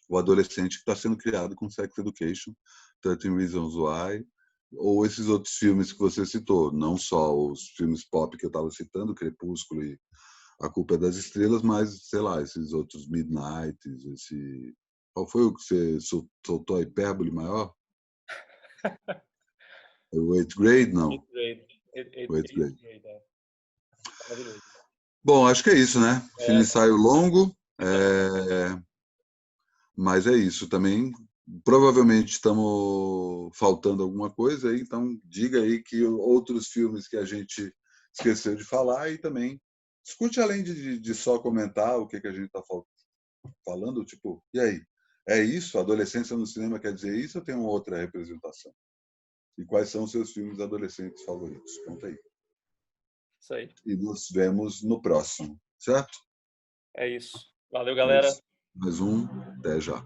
o adolescente que está sendo criado com Sex Education, 13 Reasons Why, ou esses outros filmes que você citou, não só os filmes pop que eu estava citando, Crepúsculo e A Culpa é das Estrelas, mas, sei lá, esses outros Midnights, Qual foi o que você soltou a hipérbole maior? O Eighth Grade? Não. Eighth grade. O Eighth Grade. Maravilhoso. Bom, acho que é isso, né? Filme Não, ensaio longo, exatamente. mas é isso também. Provavelmente estamos faltando alguma coisa aí, então diga aí que outros filmes que a gente esqueceu de falar, e também escute além de só comentar o que a gente está falando, tipo, e aí? É isso? A adolescência no cinema quer dizer isso ou tem uma outra representação? E quais são os seus filmes adolescentes favoritos? Conta aí. Isso aí. E nos vemos no próximo, certo? É isso. Valeu, É galera. isso. Mais um, até já.